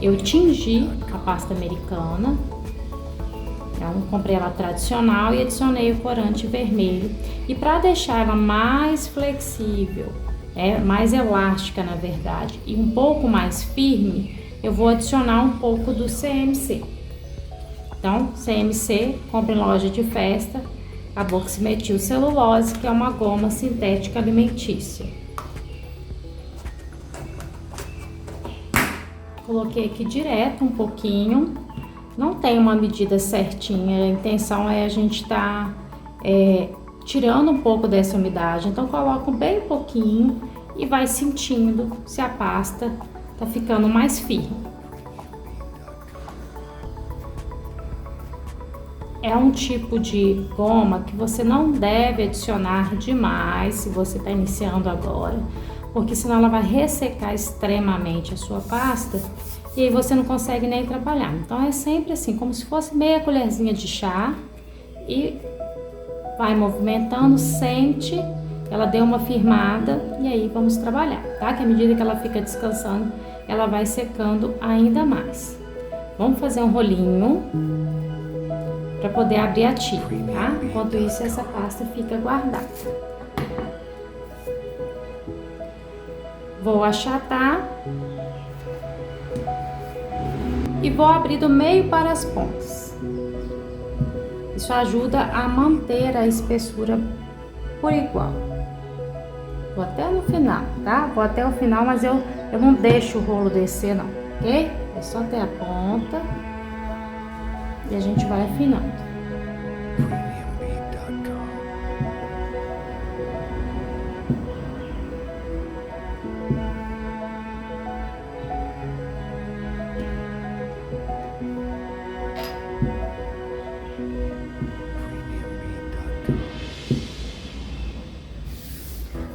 Eu tingi a pasta americana. Então, comprei ela tradicional e adicionei o corante vermelho. E para deixar ela mais flexível, mais elástica na verdade, e um pouco mais firme, eu vou adicionar um pouco do CMC. Então, CMC, compre em loja de festa, carboximetilcelulose, que é uma goma sintética alimentícia. Coloquei aqui direto um pouquinho. Não tem uma medida certinha, a intenção é a gente estar tirando um pouco dessa umidade. Então coloco bem pouquinho e vai sentindo se a pasta tá ficando mais firme. É um tipo de goma que você não deve adicionar demais se você está iniciando agora, porque senão ela vai ressecar extremamente a sua pasta e aí você não consegue nem trabalhar. Então é sempre assim, como se fosse meia colherzinha de chá e vai movimentando, sente, ela deu uma firmada e aí vamos trabalhar, tá? Que à medida que ela fica descansando, ela vai secando ainda mais. Vamos fazer um rolinho para poder abrir a tira, tá? Enquanto isso, essa pasta fica guardada. Vou achatar e vou abrir do meio para as pontas. Isso ajuda a manter a espessura por igual. Vou até no final, tá? Vou até o final, mas eu não deixo o rolo descer, não, ok? É só até a ponta e a gente vai afinando.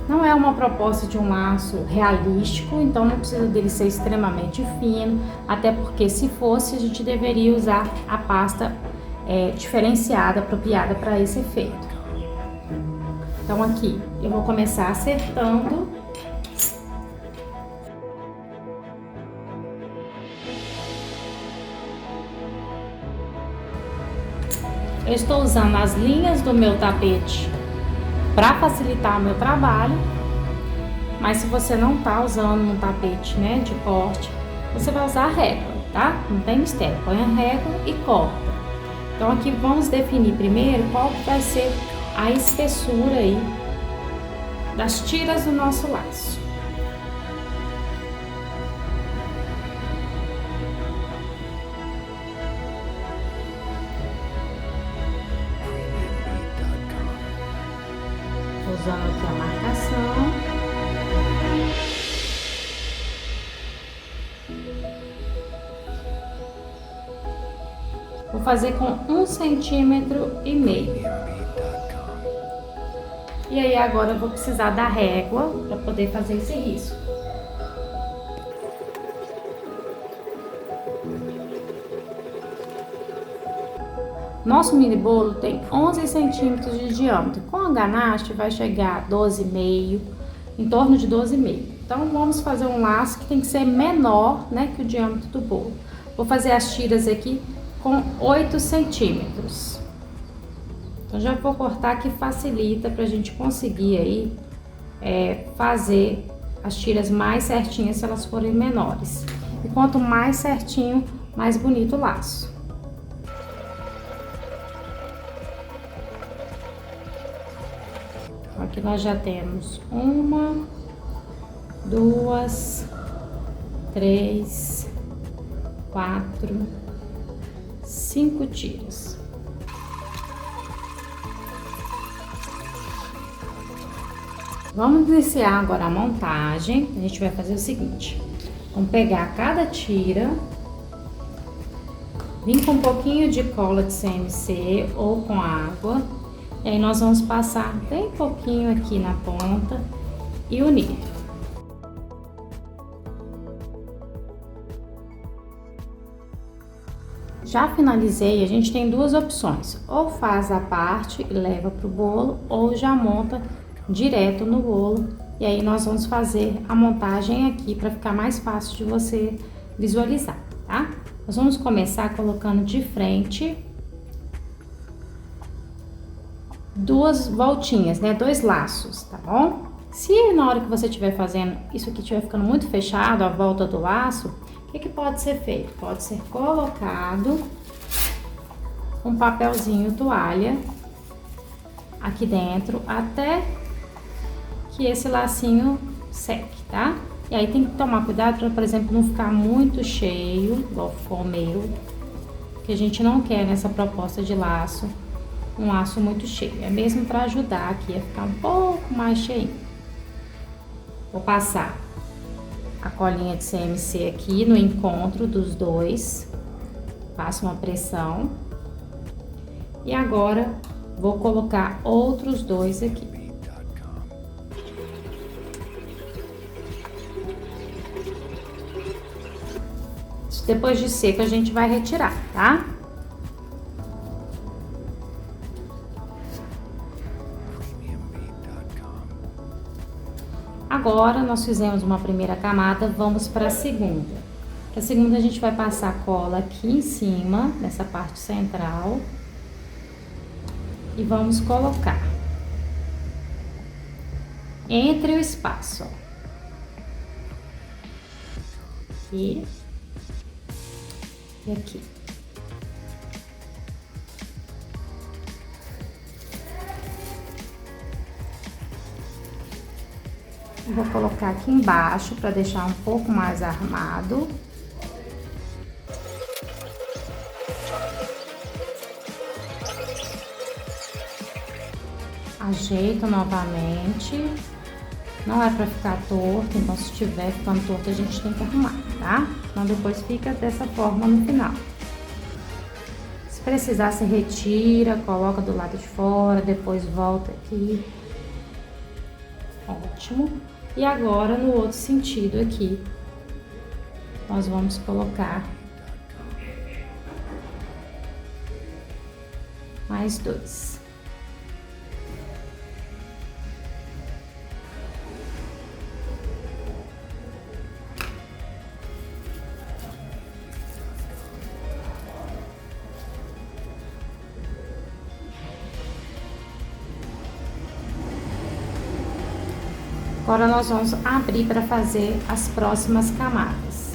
Não é uma proposta de um laço realístico, então não precisa dele ser extremamente fino, até porque se fosse a gente deveria usar a pasta diferenciada, apropriada para esse efeito. Então aqui eu vou começar acertando. Eu estou usando as linhas do meu tapete para facilitar o meu trabalho, mas se você não tá usando um tapete, né, de corte, você vai usar a régua, tá? Não tem mistério, põe a régua e corta. Então aqui vamos definir primeiro qual vai ser a espessura aí das tiras do nosso laço. Usando aqui a marcação. Vou fazer com 1,5 centímetro. E aí agora eu vou precisar da régua para poder fazer esse risco. Nosso mini bolo tem 11 centímetros de diâmetro. Com a ganache vai chegar a 12,5, em torno de 12,5. Então vamos fazer um laço que tem que ser menor, né, que o diâmetro do bolo. Vou fazer as tiras aqui com 8 centímetros. Então já vou cortar, que facilita pra gente conseguir aí fazer as tiras mais certinhas se elas forem menores. E quanto mais certinho, mais bonito o laço. Aqui nós já temos 1, 2, 3, 4, 5 tiras. Vamos iniciar agora a montagem. A gente vai fazer o seguinte: vamos pegar cada tira, vir com um pouquinho de cola de CMC ou com água. E aí nós vamos passar bem pouquinho aqui na ponta e unir. Já finalizei, a gente tem duas opções: ou faz a parte e leva pro bolo, ou já monta direto no bolo. E aí nós vamos fazer a montagem aqui para ficar mais fácil de você visualizar, tá? Nós vamos começar colocando de frente duas voltinhas, né? 2 laços, tá bom? Se na hora que você estiver fazendo isso aqui estiver ficando muito fechado, a volta do laço, o que pode ser feito? Pode ser colocado um papelzinho toalha aqui dentro até que esse lacinho seque, tá? E aí tem que tomar cuidado para, por exemplo, não ficar muito cheio, igual ficou o meu, que a gente não quer nessa proposta de laço um laço muito cheio, é mesmo para ajudar aqui a ficar um pouco mais cheio. Vou passar a colinha de CMC aqui no encontro dos dois, passo uma pressão e agora vou colocar outros 2 aqui. Depois de seco a gente vai retirar, tá? Agora nós fizemos uma primeira camada, vamos para a segunda. A segunda a gente vai passar cola aqui em cima, nessa parte central. E vamos colocar entre o espaço, ó. Aqui e aqui. Eu vou colocar aqui embaixo para deixar um pouco mais armado. Ajeito novamente. Não é para ficar torto, então se estiver ficando torto a gente tem que arrumar, tá? Então depois fica dessa forma no final. Se precisar, se retira, coloca do lado de fora, depois volta aqui. Ótimo. E agora no outro sentido aqui, nós vamos colocar mais dois. Agora nós vamos abrir para fazer as próximas camadas.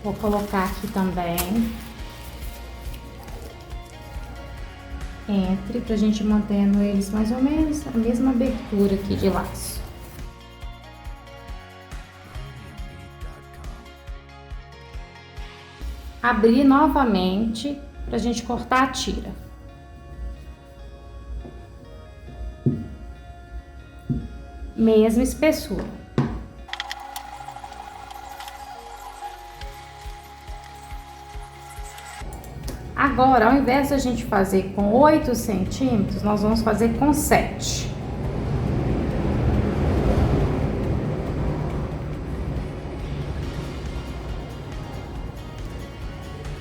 Vou colocar aqui também entre, pra gente mantendo eles mais ou menos a mesma abertura aqui de laço. Abrir novamente pra gente cortar a tira. Mesma espessura. Agora, ao invés de a gente fazer com 8 centímetros, nós vamos fazer com 7.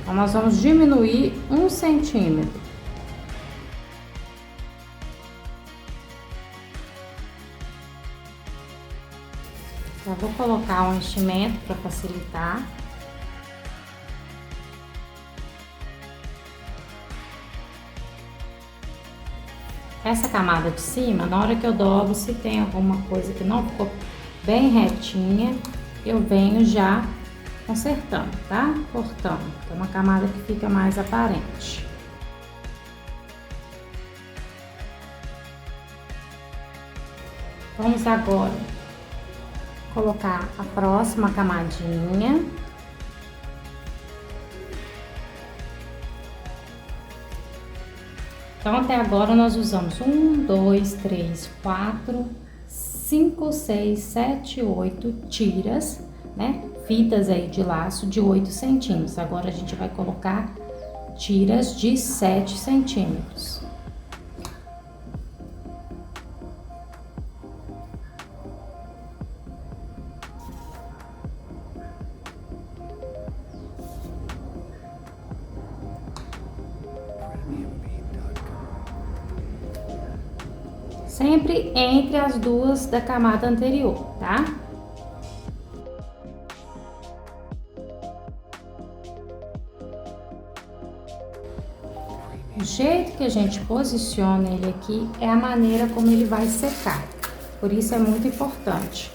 Então, nós vamos diminuir 1 centímetro. Já vou colocar um enchimento para facilitar. Essa camada de cima, na hora que eu dobro, se tem alguma coisa que não ficou bem retinha, eu venho já consertando, tá? Cortando. É uma camada que fica mais aparente. Vamos agora colocar a próxima camadinha. Então, até agora nós usamos 1, 2, 3, 4, 5, 6, 7, 8 tiras, né? Fitas aí de laço de 8 centímetros. Agora a gente vai colocar tiras de 7 centímetros. Sempre entre as duas da camada anterior, tá? O jeito que a gente posiciona ele aqui é a maneira como ele vai secar. Por isso é muito importante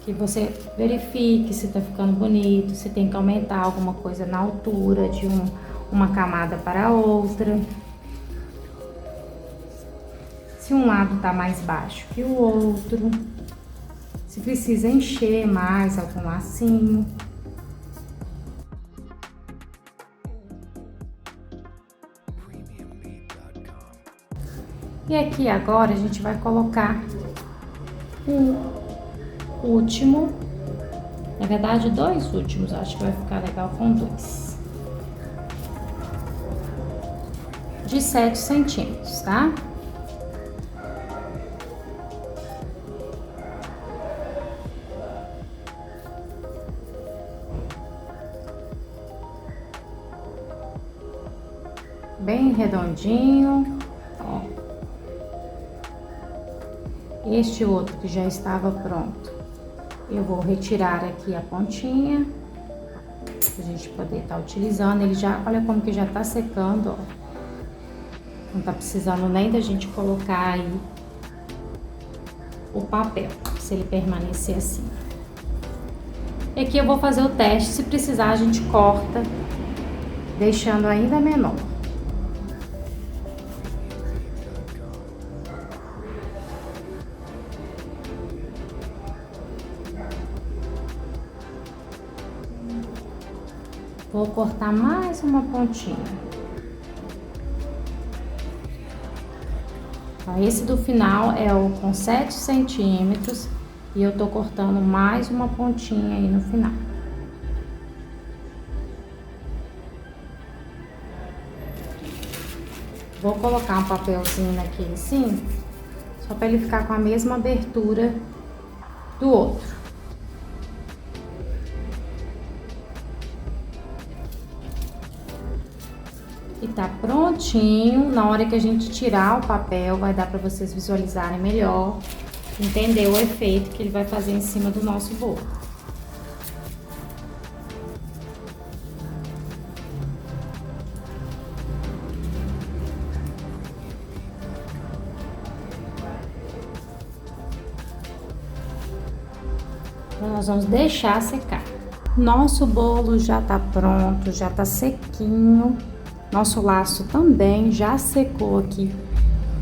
que você verifique se tá ficando bonito, se tem que aumentar alguma coisa na altura de uma camada para a outra. Se um lado tá mais baixo que o outro, se precisa encher mais algum lacinho. E aqui agora a gente vai colocar o último, na verdade 2 últimos, acho que vai ficar legal com 2. De 7 centímetros, tá? Bem redondinho, ó. Este outro que já estava pronto, Eu vou retirar aqui a pontinha, pra gente poder estar utilizando. Ele já, olha como que já tá secando, ó. Não tá precisando nem da gente colocar aí o papel, se ele permanecer assim. E aqui eu vou fazer o teste, se precisar a gente corta, deixando ainda menor. Vou cortar mais uma pontinha. Esse do final é o com 7 centímetros e eu tô cortando mais uma pontinha aí no final. Vou colocar um papelzinho aqui assim, só para ele ficar com a mesma abertura do outro. E tá prontinho. Na hora que a gente tirar o papel, vai dar para vocês visualizarem melhor, entender o efeito que ele vai fazer em cima do nosso bolo. Então, nós vamos deixar secar. Nosso bolo já tá pronto, já tá sequinho. Nosso laço também já secou aqui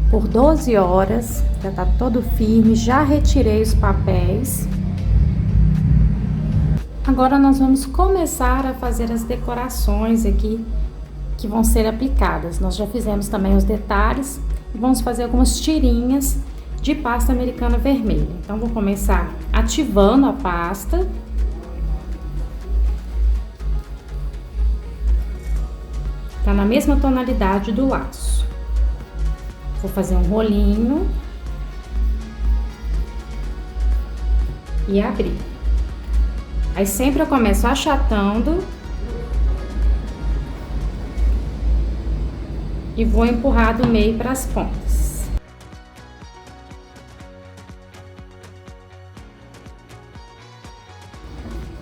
por 12 horas, já tá todo firme, já retirei os papéis. Agora nós vamos começar a fazer as decorações aqui que vão ser aplicadas. Nós já fizemos também os detalhes e vamos fazer algumas tirinhas de pasta americana vermelha. Então vou começar ativando a pasta. Tá na mesma tonalidade do laço. Vou fazer um rolinho e abrir. Aí sempre eu começo achatando e vou empurrar do meio para as pontas.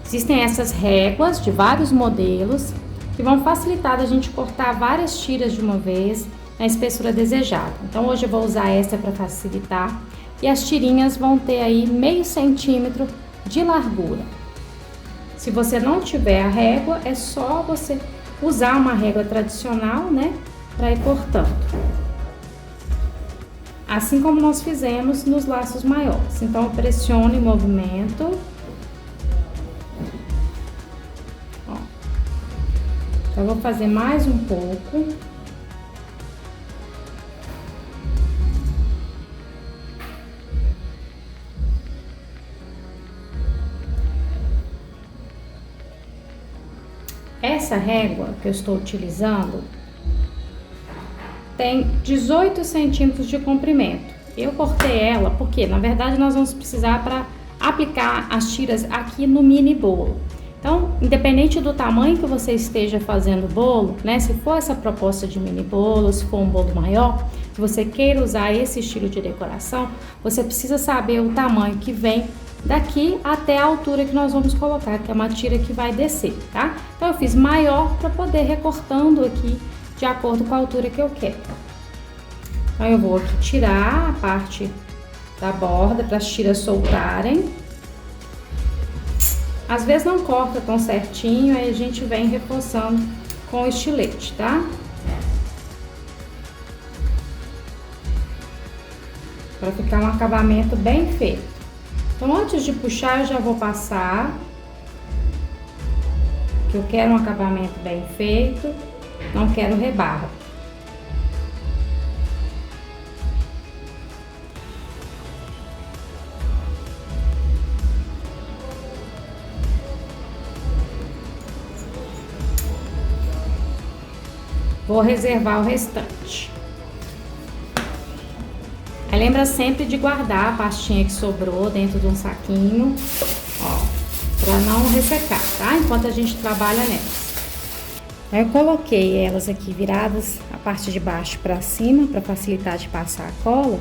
Existem essas réguas de vários modelos que vão facilitar a gente cortar várias tiras de uma vez na espessura desejada. Então hoje eu vou usar essa para facilitar e as tirinhas vão ter aí meio centímetro de largura. Se você não tiver a régua, é só você usar uma régua tradicional, né, para ir cortando. Assim como nós fizemos nos laços maiores. Então eu pressiono em movimento. Então, eu vou fazer mais um pouco. Essa régua que eu estou utilizando tem 18 centímetros de comprimento. Eu cortei ela porque, na verdade, nós vamos precisar para aplicar as tiras aqui no mini bolo. Então, independente do tamanho que você esteja fazendo o bolo, né? Se for essa proposta de mini bolo, se for um bolo maior, se você queira usar esse estilo de decoração, você precisa saber o tamanho que vem daqui até a altura que nós vamos colocar, que é uma tira que vai descer, tá? Então, eu fiz maior para poder recortando aqui de acordo com a altura que eu quero. Então, eu vou aqui tirar a parte da borda para as tiras soltarem. Às vezes não corta tão certinho, aí a gente vem reforçando com o estilete, tá? Para ficar um acabamento bem feito. Então, antes de puxar, eu já vou passar. Que eu quero um acabamento bem feito, não quero rebarba. Vou reservar o restante. Aí lembra sempre de guardar a pastinha que sobrou dentro de um saquinho, ó, pra não ressecar, tá? Enquanto a gente trabalha nelas. Aí eu coloquei elas aqui viradas a parte de baixo pra cima, pra facilitar de passar a cola.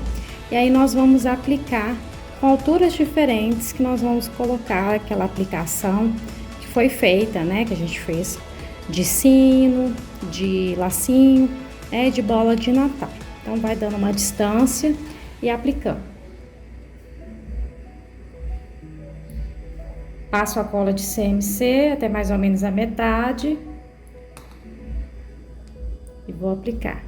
E aí nós vamos aplicar com alturas diferentes que nós vamos colocar aquela aplicação que foi feita, né? Que a gente fez de sino, de lacinho, de bola de Natal. Então, vai dando uma distância e aplicando. Passo a cola de CMC até mais ou menos a metade e vou aplicar.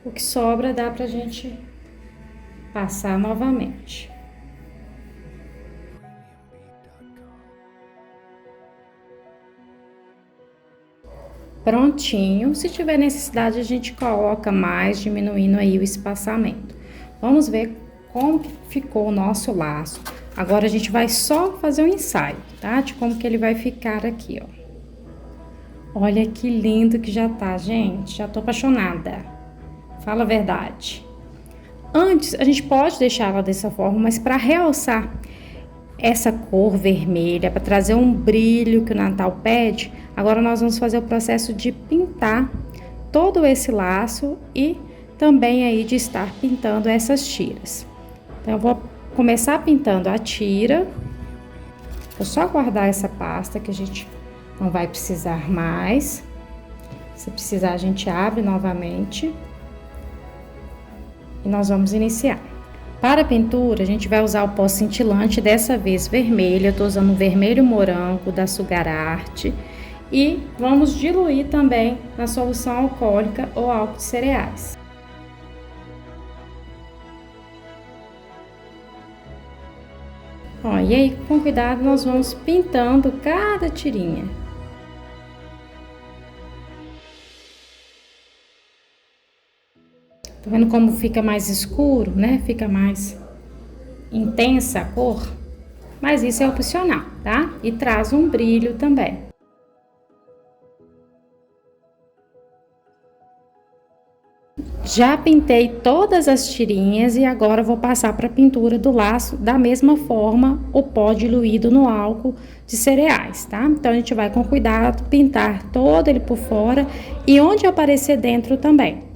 O que sobra dá pra gente passar novamente. Prontinho. Se tiver necessidade, a gente coloca mais, diminuindo aí o espaçamento. Vamos ver como que ficou o nosso laço. Agora, a gente vai só fazer um ensaio, tá? De como que ele vai ficar aqui, ó. Olha que lindo que já tá, gente. Já tô apaixonada. Fala a verdade. Antes, a gente pode deixar ela dessa forma, mas para realçar essa cor vermelha, para trazer um brilho que o Natal pede, agora nós vamos fazer o processo de pintar todo esse laço e também aí de estar pintando essas tiras. Então, eu vou começar pintando a tira. Vou só guardar essa pasta que a gente não vai precisar mais. Se precisar, a gente abre novamente. E nós vamos iniciar. Para a pintura, a gente vai usar o pó cintilante, dessa vez vermelho. Eu tô usando o vermelho morango da Sugar Art. E vamos diluir também na solução alcoólica ou álcool de cereais. Ó, e aí, com cuidado, nós vamos pintando cada tirinha. Tá vendo como fica mais escuro, né? Fica mais intensa a cor. Mas isso é opcional, tá? E traz um brilho também. Já pintei todas as tirinhas e agora vou passar para a pintura do laço da mesma forma, o pó diluído no álcool de cereais, tá? Então, a gente vai com cuidado pintar todo ele por fora e onde aparecer dentro também.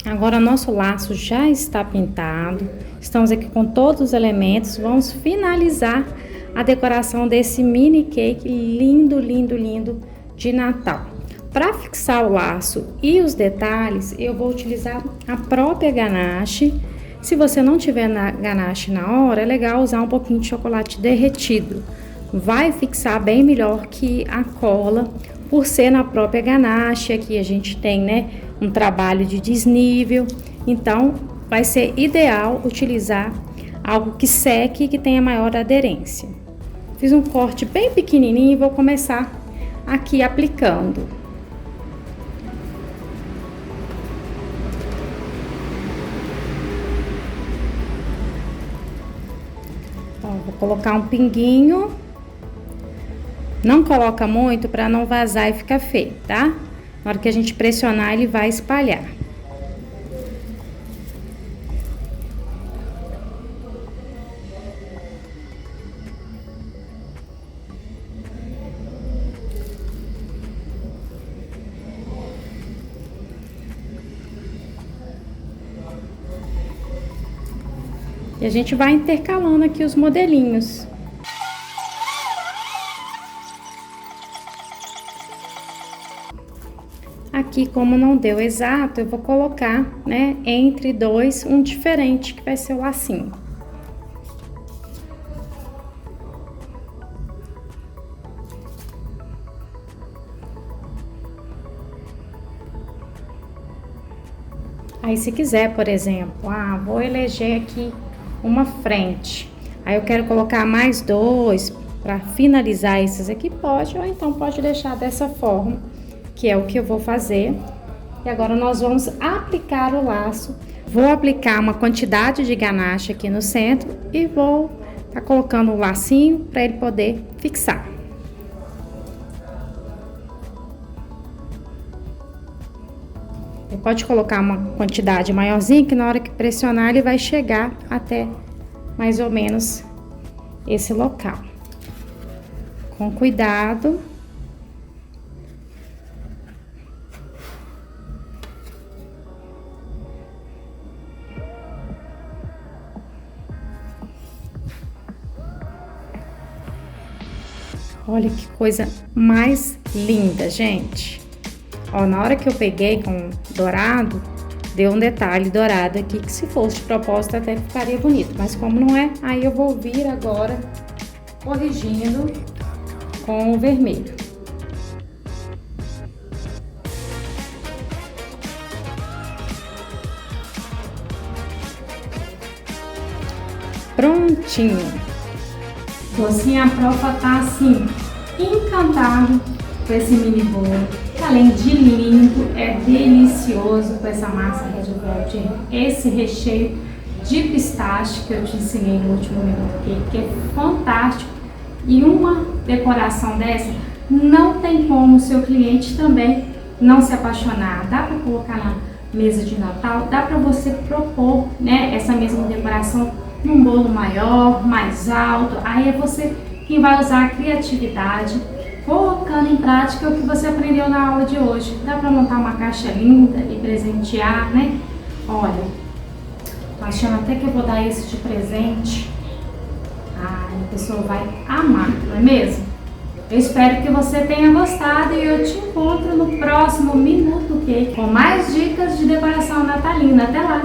Agora, nosso laço já está pintado, estamos aqui com todos os elementos, vamos finalizar a decoração desse mini cake lindo, lindo, lindo de Natal. Para fixar o laço e os detalhes, eu vou utilizar a própria ganache. Se você não tiver ganache na hora, é legal usar um pouquinho de chocolate derretido. Vai fixar bem melhor que a cola, por ser na própria ganache. Aqui a gente tem, né, um trabalho de desnível, então vai ser ideal utilizar algo que seque e que tenha maior aderência. Fiz um corte bem pequenininho e vou começar aqui aplicando. Ó, vou colocar um pinguinho. Não coloca muito para não vazar e ficar feio, tá? Na hora que a gente pressionar, ele vai espalhar. E a gente vai intercalando aqui os modelinhos. Aqui, como não deu exato, eu vou colocar, né, entre dois, um diferente, que vai ser o lacinho. Aí, se quiser, por exemplo, vou eleger aqui uma frente. Aí, eu quero colocar mais dois para finalizar esses aqui, pode, ou então pode deixar dessa forma, que é o que eu vou fazer. E agora nós vamos aplicar o laço. Vou aplicar uma quantidade de ganache aqui no centro e vou tá colocando o lacinho para ele poder fixar. Você pode colocar uma quantidade maiorzinha que na hora que pressionar ele vai chegar até mais ou menos esse local. Com cuidado. Olha que coisa mais linda, gente. Ó, na hora que eu peguei com dourado, deu um detalhe dourado aqui, que se fosse de propósito até ficaria bonito. Mas como não é, aí eu vou vir agora corrigindo com o vermelho. Prontinho. Docinho, a profa tá assim, encantado com esse mini bolo. Além de lindo, é delicioso com essa massa Red Velvet. Esse recheio de pistache que eu te ensinei no último minuto aqui, que é fantástico. E uma decoração dessa, não tem como o seu cliente também não se apaixonar. Dá para colocar na mesa de Natal, dá para você propor, né, essa mesma decoração num bolo maior, mais alto. Aí é você quem vai usar a criatividade, colocando em prática o que você aprendeu na aula de hoje. Dá para montar uma caixa linda e presentear, né? Olha, tô achando até que eu vou dar esse de presente. Ah, a pessoa vai amar, não é mesmo? Eu espero que você tenha gostado e eu te encontro no próximo Minuto Cake com mais dicas de decoração natalina. Até lá!